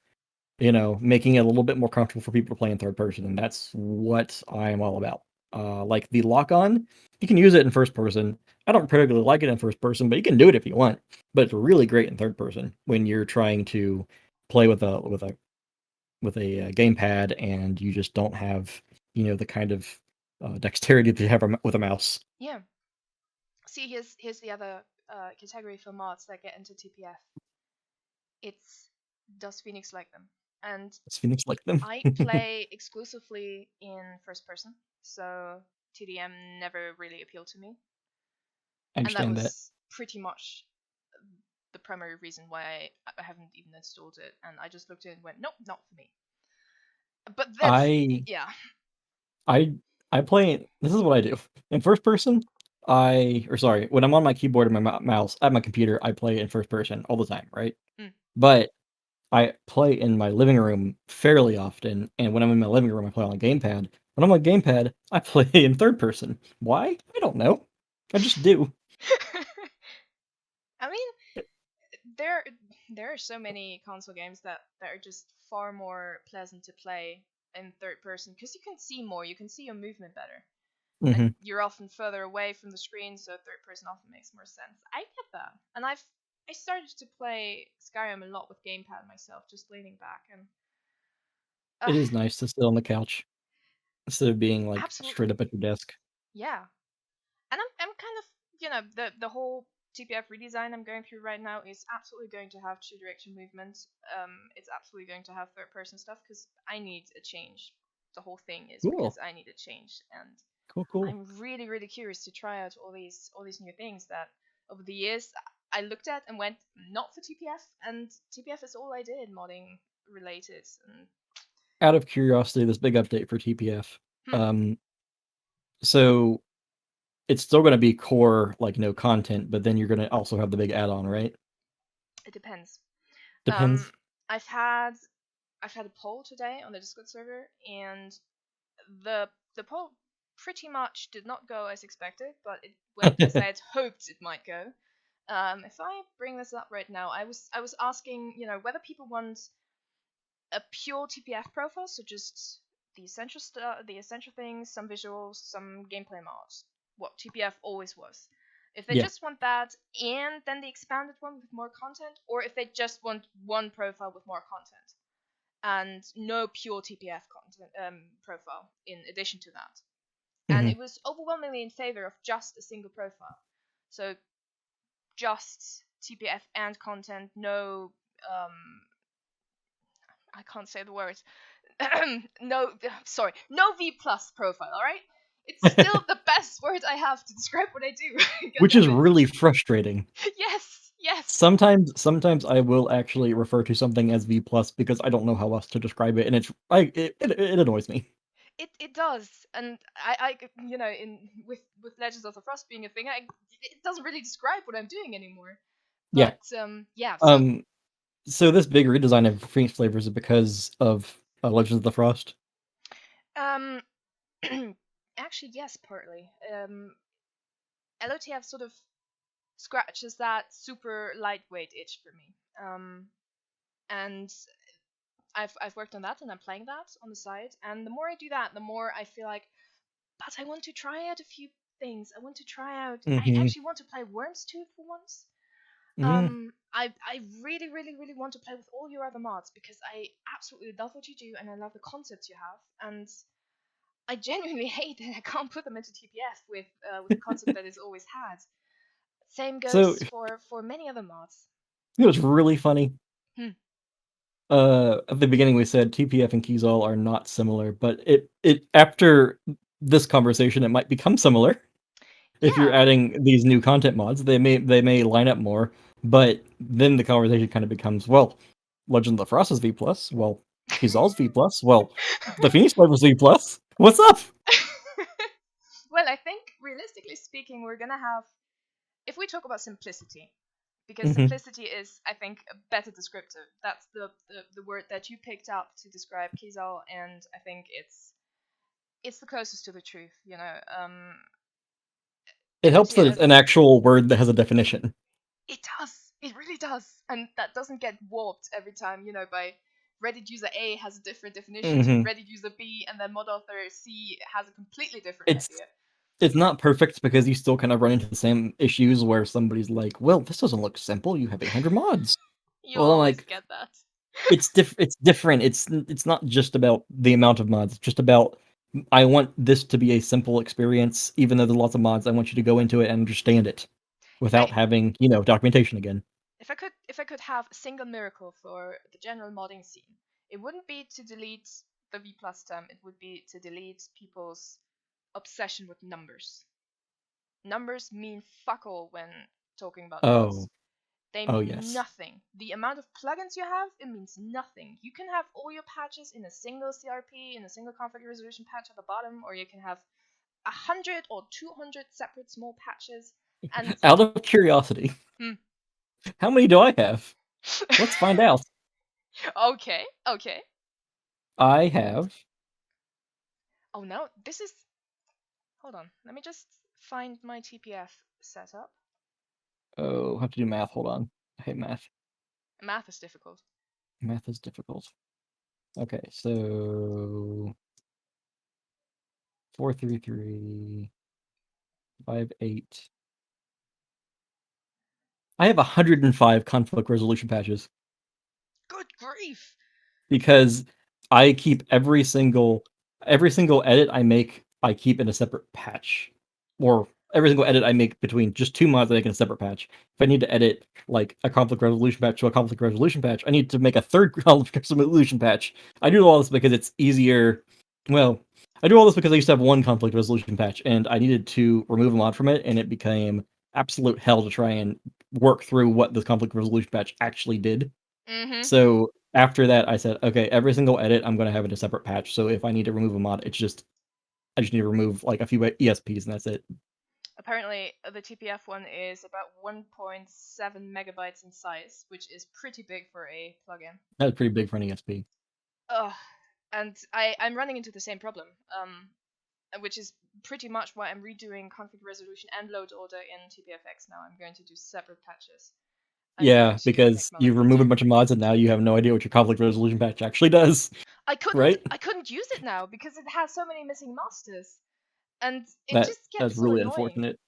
making it a little bit more comfortable for people to play in third person, and that's what I am all about. Like the lock on, you can use it in first person. I don't particularly like it in first person, but you can do it if you want. But it's really great in third person when you're trying to play with a gamepad and you just don't have the kind of dexterity that you have with a mouse. Yeah. See, here's the other category for mods that get into TPF. It's does Phoenix like them? And Does Phoenix like them? I play exclusively in first person, so TDM never really appealed to me, I and that understand that. was pretty much the primary reason why I haven't even installed it. And I just looked at it and went, nope, not for me. But that's I yeah. I I play. This is what I do in first person. When I'm on my keyboard and my mouse at my computer, I play in first person all the time, right? Mm. But I play in my living room fairly often, and when I'm in my living room, I play on a gamepad. When I'm on gamepad, I play in third person. Why? I don't know. I just do. I mean, there there are so many console games that are just far more pleasant to play in third person because you can see more, you can see your movement better, and Hmm. you're often further away from the screen, so third person often makes more sense. I get that, and I started to play Skyrim a lot with gamepad myself, just leaning back and uh, It is nice to sit on the couch instead of being like straight absolutely, up at your desk. yeah. And I'm kind of the whole TPF redesign I'm going through right now is absolutely going to have two direction movement. It's absolutely going to have third person stuff because I need a change. The whole thing is Cool, because I need a change, and cool, cool. I'm really curious to try out all these new things that over the years I looked at and went not for TPF, and TPF is all I did modding related. And Out of curiosity, this big update for TPF. hmm, Um, so it's still going to be core, like no content, but then you're going to also have the big add-on, right? it depends. Um, Depends. I've had I've had a poll today on the Discord server, and the poll pretty much did not go as expected, but it went as I had hoped it might go. If I bring this up right now, I was asking, whether people want a pure TPF profile, so just the essential stuff, the essential things, some visuals, some gameplay mods, what TPF always was. If they Yeah. just want that and then the expanded one with more content, or if they just want one profile with more content. and no pure TPF content profile in addition to that. And Mhm. it was overwhelmingly in favor of just a single profile. So just TPF and content, no I can't say the words. No, sorry, no V plus profile. All right, it's still the best word I have to describe what I do. God Which is damn it. really frustrating. Yes, yes. Sometimes I will actually refer to something as V plus because I don't know how else to describe it, and it annoys me. It does, and you know, in with Legends of the Frost being a thing, it doesn't really describe what I'm doing anymore. Yeah. But yeah. So Um. So this big redesign of Phoenix flavors is because of Legends of the Frost. um, actually, yes, partly. LOTF sort of scratches that super lightweight itch for me. And I've worked on that and I'm playing that on the side. And the more I do that, the more I feel like, but I want to try out a few things. I want to try out. I Mm-hmm. actually want to play Worms 2 for once. Mm. I really, really, really want to play with all your other mods because I absolutely love what you do and I love the concepts you have. And I genuinely hate that I can't put them into TPF with the concept that it's always had. Same So goes for many other mods. it was really funny. Hmm. At the beginning we said TPF and Keyzol are not similar, but it after this conversation it might become similar. If you're Yeah, adding these new content mods, they may line up more, but then the conversation kind of becomes, well, Legend of the Frost is V plus, well, Keyzol's V plus, well, the Phoenix flavor's V plus. What's up? well, I think realistically speaking, we're gonna have, if we talk about simplicity, because Hmm. simplicity is, I think, a better descriptive. That's the word that you picked up to describe Kizal, and I think it's the closest to the truth. You know, It helps that LOTF. it's an actual word that has a definition. It does. It really does, and that doesn't get warped every time. You know, by Reddit user A has a different definition to Hmm. Reddit user B, and then mod author C has a completely different It's idea. it's not perfect because you still kind of run into the same issues where somebody's like, well, this doesn't look simple. You have 800 mods. You Well, I'm always like, get that. it's different. It's not just about the amount of mods. It's just about I want this to be a simple experience, even though there's lots of mods. I want you to go into it and understand it If I without having, documentation again. if I could have a single miracle for the general modding scene, it wouldn't be to delete the V plus term. It would be to delete people's obsession with numbers. Numbers mean fuck all when talking about Oh, mods. They oh mean yes. nothing. The amount of plugins you have, it means nothing. You can have all your patches in a single CRP, in a single config resolution patch at the bottom, or you can have 100 or 200 separate small patches. And Out of curiosity, hmm. how many do I have? Let's find out. Okay, okay. I have. Oh no, this is. Hold on, let me just find my TPF setup. Oh, have to do math. Hold on. I hate math. Math is difficult. Math is difficult. Okay, so 433 58. I have 105 conflict resolution patches Good grief! because I keep every single edit I make, I keep in a separate patch. Or every single edit I make between just two mods I make in a separate patch. If I need to edit like a conflict resolution patch to a conflict resolution patch, I need to make a third conflict resolution patch. I do all this because it's easier. Well, I do all this because I used to have one conflict resolution patch and I needed to remove a mod from it, and it became absolute hell to try and work through what the conflict resolution patch actually did. Mm-hmm. So after that, I said, okay, every single edit I'm going to have in a separate patch. So if I need to remove a mod, I just need to remove like a few ESPs and that's it. Apparently, the TPF one is about 1.7 megabytes in size, which is pretty big for a plugin. That's pretty big for an ESP. Ugh. And I'm running into the same problem, which is pretty much why I'm redoing config resolution and load order in TPFX now. I'm going to do separate patches. I'm going Yeah, to make because my you life remove a easier. bunch of mods and now you have no idea what your conflict resolution patch actually does, I couldn't right? I couldn't use it now because it has so many missing masters, and it That just gets that's so really annoying. unfortunate.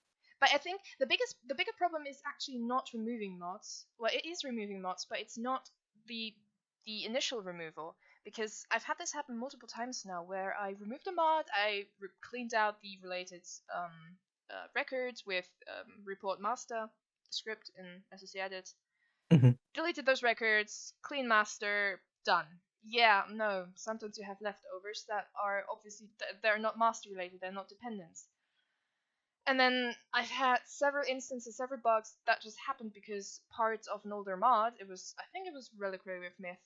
But I think the bigger problem is actually not removing mods. Well, it is removing mods, but it's not the the initial removal, because I've had this happen multiple times now, where I removed a mod, I cleaned out the related records with report master script in SSE edit, Mhm. deleted those records, clean master, done. Yeah, no, sometimes you have leftovers that are obviously they're not master related, they're not dependents. And then I've had several instances, several bugs that just happened because parts of an older mod, I think it was Reliquary with Myth,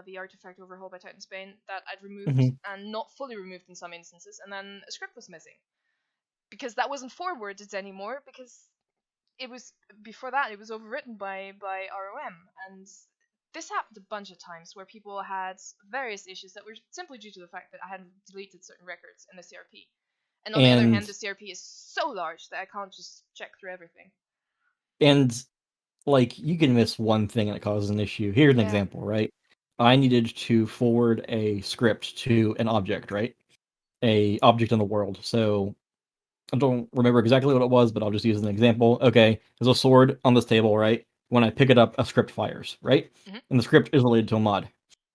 the artifact overhaul by Titan Spain, that I'd removed Mhm. and not fully removed in some instances, and then a script was missing. Because that wasn't forwarded anymore, because it was, before that, it was overwritten by ROM, and this happened a bunch of times where people had various issues that were simply due to the fact that I hadn't deleted certain records in the CRP. And on the other hand, And the CRP is so large that I can't just check through everything. and like you can miss one thing and it causes an issue. Here's an Yeah. example, right? I needed to forward a script to an object, right? A object in the world. So I don't remember exactly what it was, but I'll just use an example. Okay, there's a sword on this table, right? When I pick it up, a script fires, right? Hmm. And the script is related to a mod.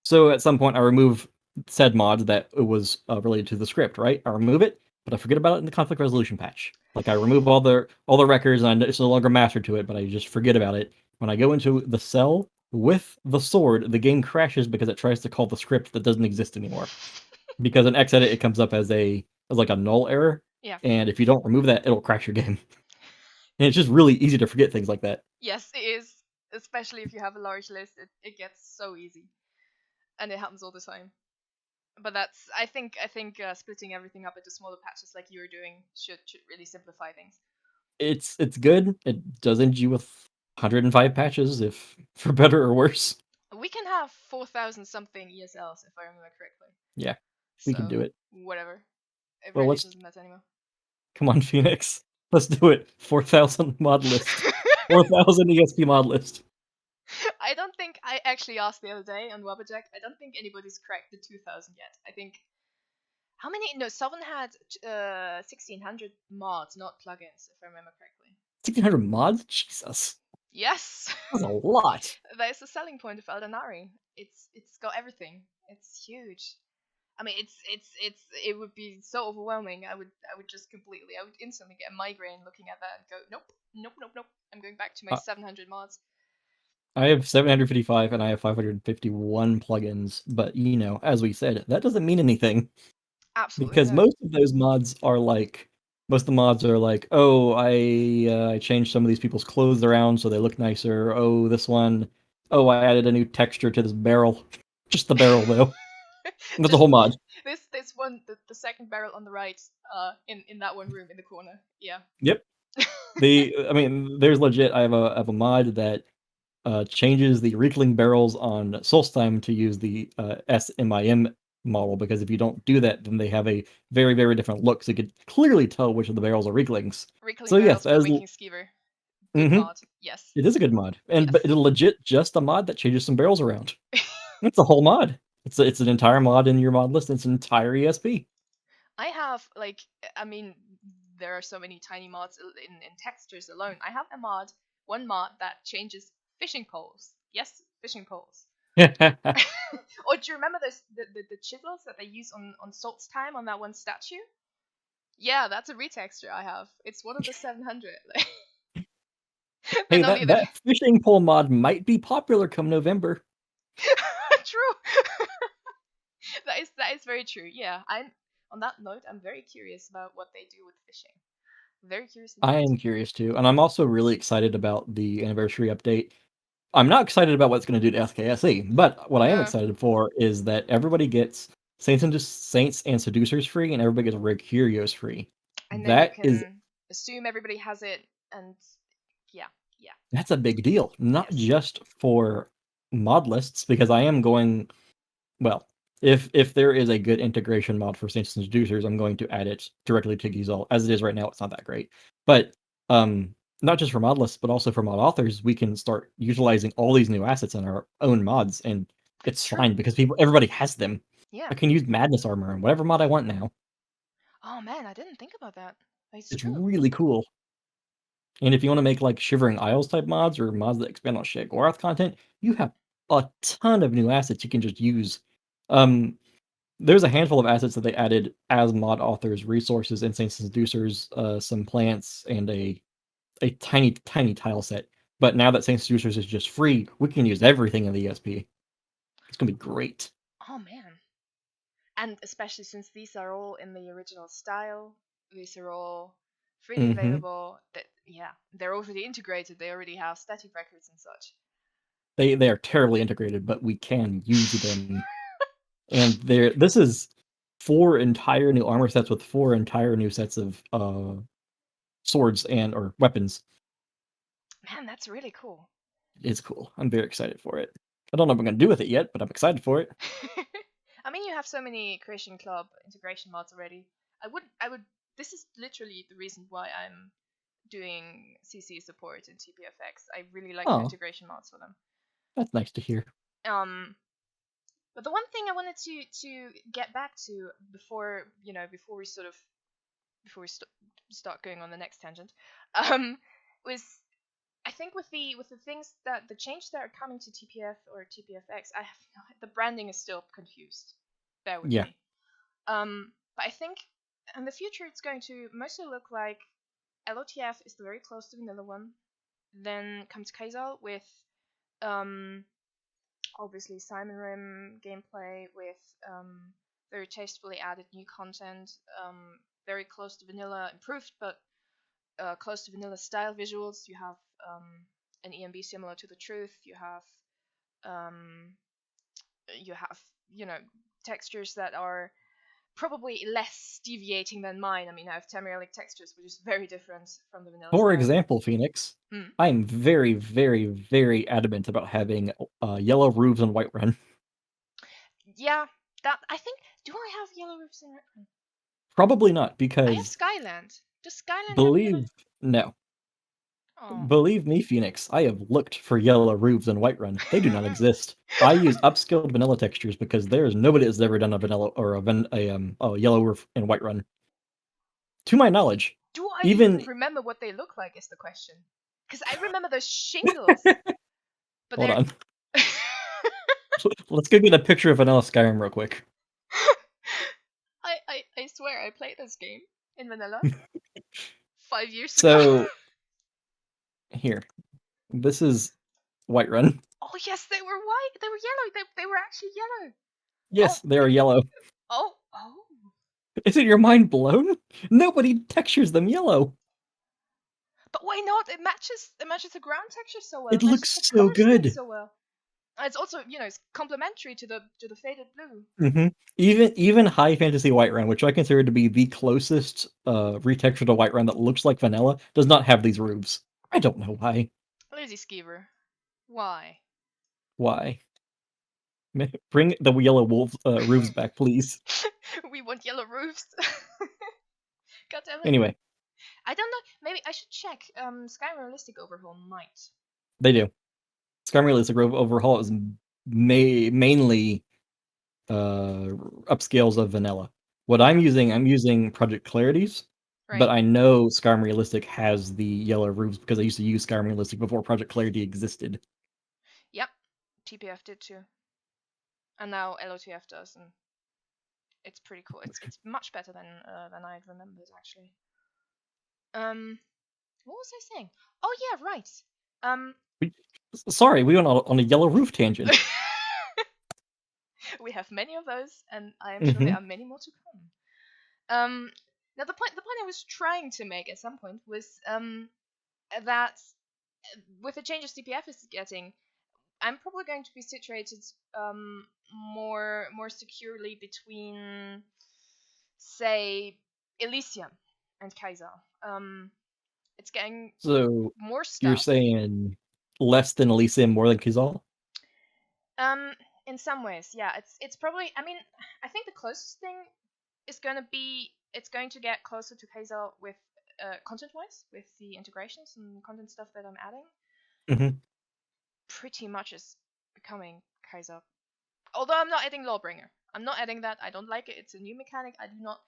So at some point, I remove said mod that it was related to the script, right? I remove it, but I forget about it in the conflict resolution patch. Like I remove all the records, and it's no longer mastered to it, but I just forget about it. When I go into the cell with the sword, the game crashes because it tries to call the script that doesn't exist anymore. Because in Xedit, it comes up as like a null error, Yeah. and if you don't remove that, it'll crash your game. And it's just really easy to forget things like that. Yes, it is. Especially if you have a large list, it gets so easy, and it happens all the time. But I think splitting everything up into smaller patches like you were doing should really simplify things. It's good. It does end you with 105 patches, if for better or worse. We can have 4,000 something ESLs if I remember correctly. Yeah, we can So do it. whatever, it Well, really let's doesn't matter anymore. come on, Phoenix. Let's do it. 4,000 mod list. 4,000 ESP mod list. I don't think I actually asked the other day on Wabberjack. I don't think anybody's cracked the 2,000 yet. I think how many? No, someone had 1,600 mods, not plugins, if I remember correctly. 1,600 mods? Jesus. Yes, That's a lot. that is the selling point of Eldenari. It's got everything. It's huge. I mean, it would be so overwhelming. I would just completely, I would instantly get a migraine looking at that and go, nope, nope, nope, nope. I'm going back to my Uh, 700 mods. I have 755 and I have 551 plugins, but as we said, that doesn't mean anything. Absolutely Because no. most of the mods are like, oh, I changed some of these people's clothes around so they look nicer. Oh, this one, oh, I added a new texture to this barrel. Just the barrel though. That's the Just whole mod. this one, the second barrel on the right, in that one room in the corner. Yeah. Yep. I mean, there's legit. I have a mod that changes the Riekling barrels on Solstheim to use the SMIM model, because if you don't do that, then they have a very, very different look. So you could clearly tell which of the barrels are Rieklings. Rickling So yes, barrels for Winking Skeever. Good mhm, mod. Yes. it is a good mod, Yes. but it's legit just a mod that changes some barrels around. It's a whole mod. It's an entire mod in your mod list. It's an entire ESP. I have like, I mean, there are so many tiny mods in textures alone. I have one mod that changes fishing poles. Yes, fishing poles. Or do you remember the chisels that they use on Salt's time on that one statue? Yeah, that's a retexture I have. It's one of the 700. Hey, And on the that other, that fishing pole mod might be popular come November. true. That is very true. Yeah, I'm on that note. I'm very curious about what they do with fishing. Very curious I indeed. am curious too, and I'm also really excited about the anniversary update. I'm not excited about what it's going to do to SKSE, but what I am Uh, excited for is that everybody gets Saints and Seducers free, and everybody gets Rare Curios free. and then you That is can assume everybody has it, and yeah, yeah, that's a big deal, not yes, just for mod lists, because I am going well. If there is a good integration mod for Saints and Seducers, I'm going to add it directly to Gizal. As it is right now, it's not that great, but not just for mod lists, but also for mod authors, we can start utilizing all these new assets in our own mods, and it's true. fine because everybody has them. Yeah. I can use Madness Armor and whatever mod I want now. Oh man, I didn't think about that. It's It's true. really cool. And if you want to make like Shivering Isles type mods or mods that expand on Sheogorath content, you have a ton of new assets you can just use. There's a handful of assets that they added as mod authors, resources, instances, seducers, some plants, and a tiny, tiny tile set. But now that Saint Seducers is just free, we can use everything in the ESP. It's gonna be great. Oh man. And especially since these are all in the original style, these are all freely Mm-hmm. available. That yeah, they're already integrated. They already have static records and such. They are terribly integrated, but we can use them. And this is 4 entire new armor sets with 4 entire new sets of swords and or weapons. Man, that's really cool. It's cool. I'm very excited for it. I don't know what I'm gonna do with it yet, but I'm excited for it. I mean, you have so many Creation Club integration mods already. I would. This is literally the reason why I'm doing CC support in TPFX. I really like the Oh, integration mods for them. that's nice to hear. Um, but the one thing I wanted to get back to before before we sort of start going on the next tangent, was I think with the things that the changes that are coming to TPF or TPFX, the branding is still confused. Bear with Yeah. me. But I think in the future it's going to mostly look like LOTF is the very close to vanilla one. Then comes Kaisal with um, obviously Simon Rim gameplay with very tastefully added new content, very close to vanilla, improved but close to vanilla style visuals. You have an EMB similar to the Truth. Um, you have textures that are probably less deviating than mine. I mean, I have Tamrielic textures, which is very different from the vanilla For style. example, Phoenix, Hmm. I'm very, very, very adamant about having yellow roofs and white run. Yeah, that I think. Do I have yellow roofs in Redmond? Probably not, I have because Skyland. Does Skyland have yellow? believe no. Oh. Believe me, Phoenix, I have looked for yellow roofs in Whiterun. They do not exist. I use upscaled vanilla textures because there is nobody that's ever done a vanilla or a yellow roof in Whiterun. To my knowledge, Do I even even remember what they look like? Is the question. Because I remember those shingles, but hold they're. on, let's go get a picture of vanilla Skyrim real quick. I swear I played this game in vanilla 5 years ago. So here, this is Whiterun. Oh yes, they were white. They were yellow. They were actually yellow. Oh Yes, they are yellow. oh. Isn't your mind blown? Nobody textures them yellow. But why not? It matches the ground texture so well. It It matches the looks so color scheme good. so well. And it's also it's complementary to the faded blue. Hmm. Even High Fantasy Whiterun, which I consider to be the closest retexture to Whiterun that looks like vanilla, does not have these roofs. I don't know why. Lazy skeever. Why? Why? Bring the yellow wolf roofs back, please. We want yellow roofs. God damn it. Anyway, I don't know. Maybe I should check. Skyrim Realistic Overhaul might. they do. Skyrim Realistic Overhaul is mainly upscales of vanilla. What Yeah. I'm using Project Clarities, but Right. I know Skyrim Realistic has the yellow roofs because I used to use Skyrim Realistic before Project Clarity existed. Yep. TPF did too, and now LOTF does, and it's pretty cool. It's much better than I'd remembered actually. What was I saying? Oh yeah, right. Um, We, sorry, we went on a yellow roof tangent. we have many of those, and I am sure Hmm. there are many more to come. Now the point I was trying to make at some point was that with the changes DPF is getting, I'm probably going to be situated more securely between, say, Elysium and Kaiser. It's getting So more you're stuff. saying less than Elysium, more than Kizal? Um, in some ways, yeah. It's probably. I mean, I think the closest thing is going to be. It's going to get closer to Kaiser with content-wise, with the integrations and content stuff that I'm adding. Hmm. Pretty much is becoming Kaiser. Although I'm not adding Lawbringer. I'm not adding that. I don't like it. It's a new mechanic. I do not.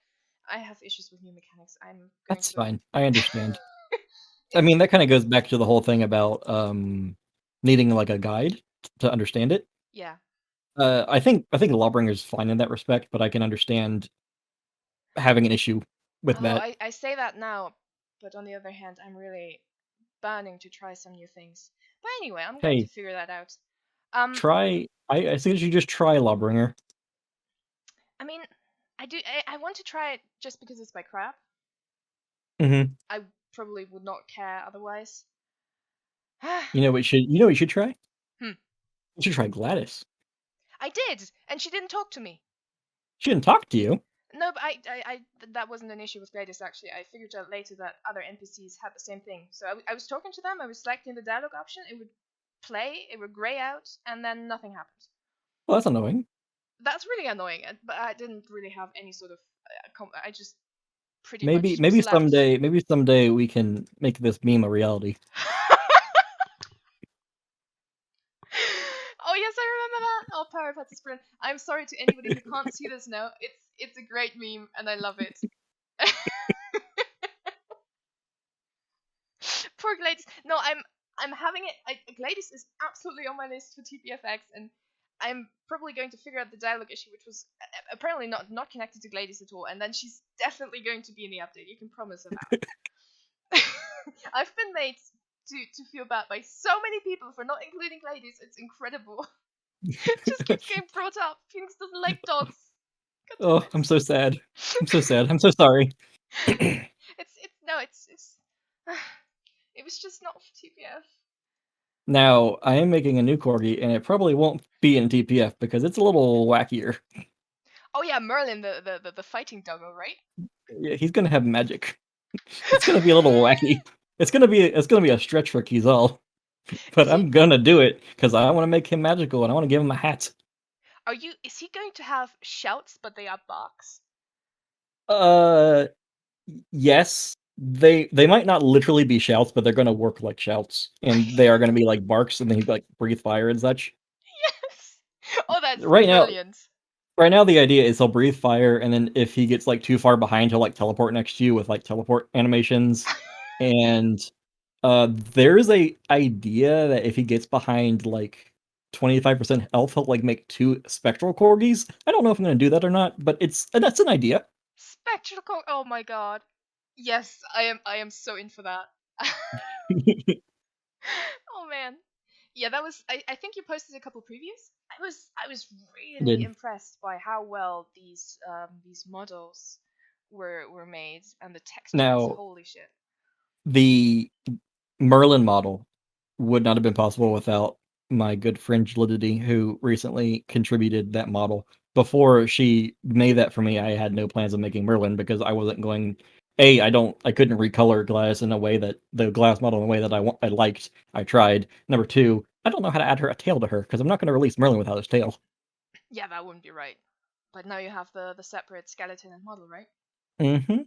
I have issues with new mechanics. I'm going That's to. fine. I understand. I It's mean, that kind of goes back to the whole thing about needing like a guide to understand it. yeah. I think Lawbringer's fine in that respect, but I can understand having an issue with Oh, that. I say that now, but on the other hand, I'm really burning to try some new things. But anyway, I'm going to Hey, figure that out. Um, try. I suggest you just try Lawbringer. I mean, I want to try it just because it's by crab. Hmm. I probably would not care otherwise. You know what you should try? Hmm. You should try Gladys. I did, and she didn't talk to me. She didn't talk to you. No, but that wasn't an issue with Gladys actually. I figured out later that other NPCs had the same thing. So I was talking to them, I was selecting the dialogue option, it would play, it would gray out, and then nothing happened. Well, that's annoying. That's really annoying, but I didn't really have any sort of. I just pretty Maybe much maybe slept. someday maybe someday we can make this meme a reality. Oh yes, I remember that. Oh, Parapath Sprint. I'm sorry to anybody who can't see this now. It's a great meme, and I love it. Poor Gladys. No, I'm having it. Gladys is absolutely on my list for TPFX, and I'm probably going to figure out the dialogue issue, which was apparently not connected to Gladys at all. And then she's definitely going to be in the update. You can promise her that. I've been made to feel bad by so many people for not including Gladys. It's incredible. It just keeps getting brought up. Phoenix doesn't like dogs. God damn Oh, it. I'm so sad. I'm so sad. I'm so sorry. It's no, it's it was just not for TPF. Now, I am making a new corgi, and it probably won't be in TPF because it's a little wackier. Oh yeah, Merlin, the fighting doggo, right? Yeah, he's gonna have magic. It's gonna be a little wacky. It's gonna be a stretch for Kizal, but Is he? I'm gonna do it because I want to make him magical and I want to give him a hat. Are you? Is he going to have shouts, but they are barks? Uh, yes, they might not literally be shouts, but they're gonna work like shouts, and they are gonna be like barks, and then he's like breathe fire and such. Yes. Oh, that's Right now, brilliant. right now the idea is he'll breathe fire, and then if he gets like too far behind, he'll like teleport next to you with like teleport animations. And there's a idea that if he gets behind like 25% health, he'll like make two spectral corgis. I don't know if I'm gonna do that or not, but that's an idea. Spectral. Oh my god. Yes, I am. I am so in for that. Oh man. Yeah, that was. I think you posted a couple previews. I was really Did impressed by how well these models were made and the textures. now Holy shit. the Merlin model would not have been possible without my good friend Validity, who recently contributed that model. Before she made that for me, I had no plans of making Merlin because I wasn't going. I couldn't recolor glass in a way that the glass model in a way that I liked. I tried. Number two, I don't know how to add a tail to her because I'm not going to release Merlin without his tail. Yeah, that wouldn't be right. But now you have the separate skeleton and model, right? Hmm. Oh man,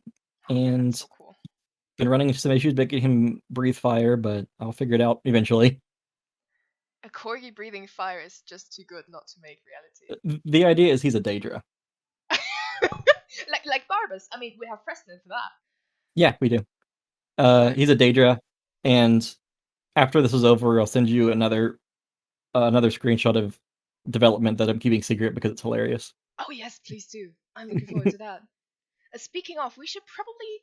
that's And so cool. been running into some issues making him breathe fire, but I'll figure it out eventually. A corgi breathing fire is just too good not to make reality. The idea is he's a Daedra. Like Barbas. I mean, we have precedent for that. Yeah, we do. So He's a Daedra, and after this is over, I'll send you another screenshot of development that I'm keeping secret because it's hilarious. oh yes, please do. I'm looking forward to that. Speaking of, we should probably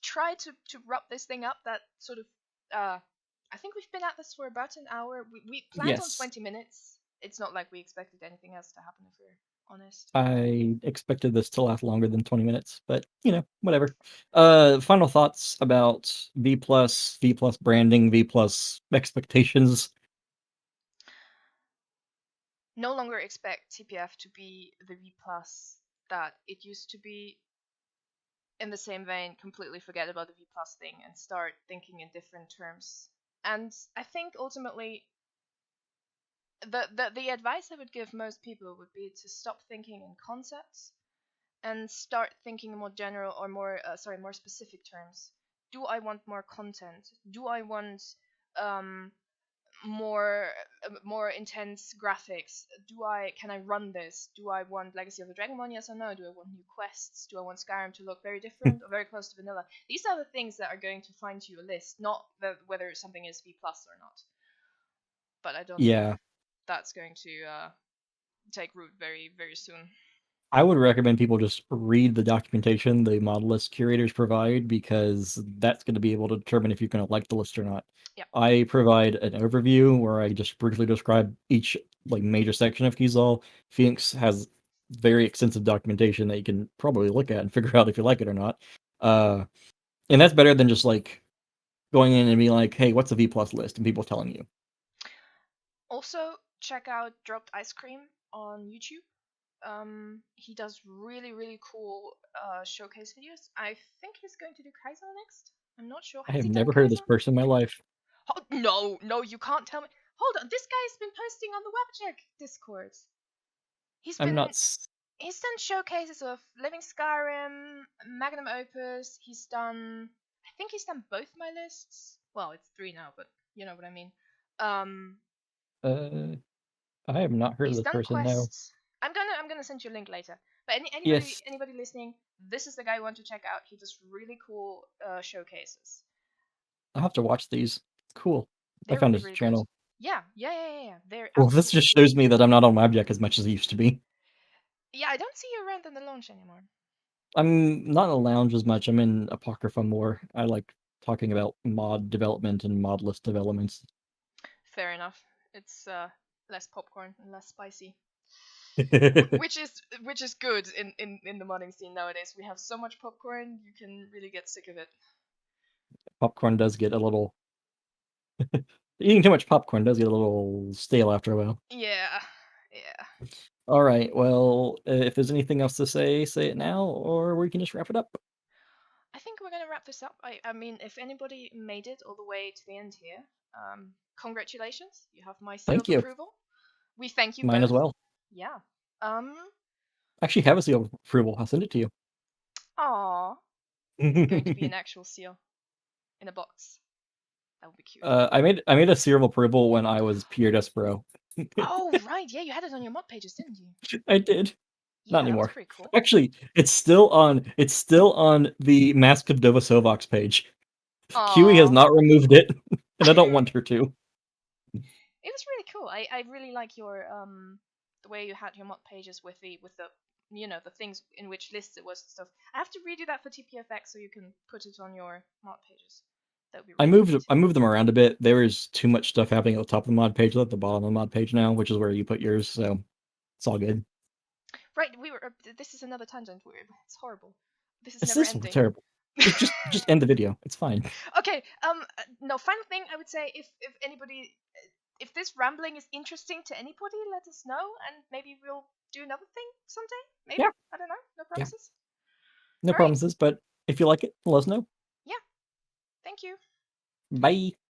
try to wrap this thing up. That sort of I think we've been at this for about an hour. We planned on Yes, 20 minutes. It's not like we expected anything else to happen, if we're honest. I expected this to last longer than 20 minutes, but whatever. Final thoughts about V plus branding, V plus expectations. No longer expect TPF to be the V plus that it used to be. In the same vein, completely forget about the V plus thing and start thinking in different terms. And I think ultimately the advice I would give most people would be to stop thinking in concepts and start thinking in more general or more specific terms. Do I want more content? Do I want um, more intense graphics? Can I run this? Do I want Legacy of the Dragonborn? Yes or no? Do I want new quests? Do I want Skyrim to look very different or very close to vanilla? These are the things that are going to find you a list, not whether something is V plus or not. But I don't think Yeah, that's going to take root very, very soon. I would recommend people just read the documentation the mod list curators provide because that's going to be able to determine if you're going to like the list or not. Yep. I provide an overview where I just briefly describe each like major section of Keyzal. Phoenix has very extensive documentation that you can probably look at and figure out if you like it or not. And that's better than just like going in and being like, "Hey, what's a V plus list?" and people telling you. Also, check out Dropped Ice Cream on YouTube. He does really, really cool showcase videos. I think he's going to do Kaiser next. I'm not sure. I Has have he done never heard of this Kaiser? person in my life. Oh, no, no, you can't tell me. Hold on, this guy's been posting on the Webjack Discord. He's I'm not. been he's done showcases of Living Skyrim, Magnum Opus. He's done. I think he's done both my lists. Well, it's 3 now, but you know what I mean. Um, Uh, I have not heard of he's this done person. No. quests. I'm gonna send you a link later. But Yes, anybody listening, this is the guy you want to check out. He does really cool showcases. I'll have to watch these. Cool. I They're found really his really good. channel. Yeah. They're Well, this absolutely just cool. shows me that I'm not on Webjack as much as I used to be. Yeah, I don't see you around in the launch anymore. I'm not in a lounge as much. I'm in Apocrypha more. I like talking about mod development and mod list developments. Fair enough. It's less popcorn and less spicy. Popcorn Which is good in the modding scene nowadays. We have so much popcorn, you can really get sick of it. does get a little. Eating too much popcorn does get a little stale after a while. Yeah, yeah. All right. Well, if there's anything else to say it now, or we can just wrap it up. I think we're gonna wrap this up. I mean, if anybody made it all the way to the end here, congratulations. You have my seal Thank of you. approval. We thank you Mine as both. well. Yeah. Um. I actually have a seal of approval. I'll send it to you. Aw. Is it going to be an actual seal in a box? That would be cute. I made a seal of approval when I was pure Despero. Oh right, yeah, you had it on your mod pages, didn't you? I did. Not Yeah, that was anymore. pretty cool. Actually, it's still on the Mask of Dovasovox page. Kiwi has Aw. not removed it, and I don't want her to. It was really cool. I really like your the way you had your mod pages with the the things in which lists it was and stuff. I have to redo that for TPFX so you can put it on your mod pages. That would be I really moved neat. I moved them around a bit. There is too much stuff happening at the top of the mod page, at the bottom of the mod page now, which is where you put yours. So it's all good. Right, we were. This is another tangent. It's horrible. This is It's never this ending. terrible. Just end the video. It's fine. Okay. No. Final thing I would say, if anybody, if this rambling is interesting to anybody, let us know, and maybe we'll do another thing someday. Maybe, Yeah, I don't know. No yeah. promises. No All right. promises, but if you like it, let us know. Yeah. Thank you. Bye.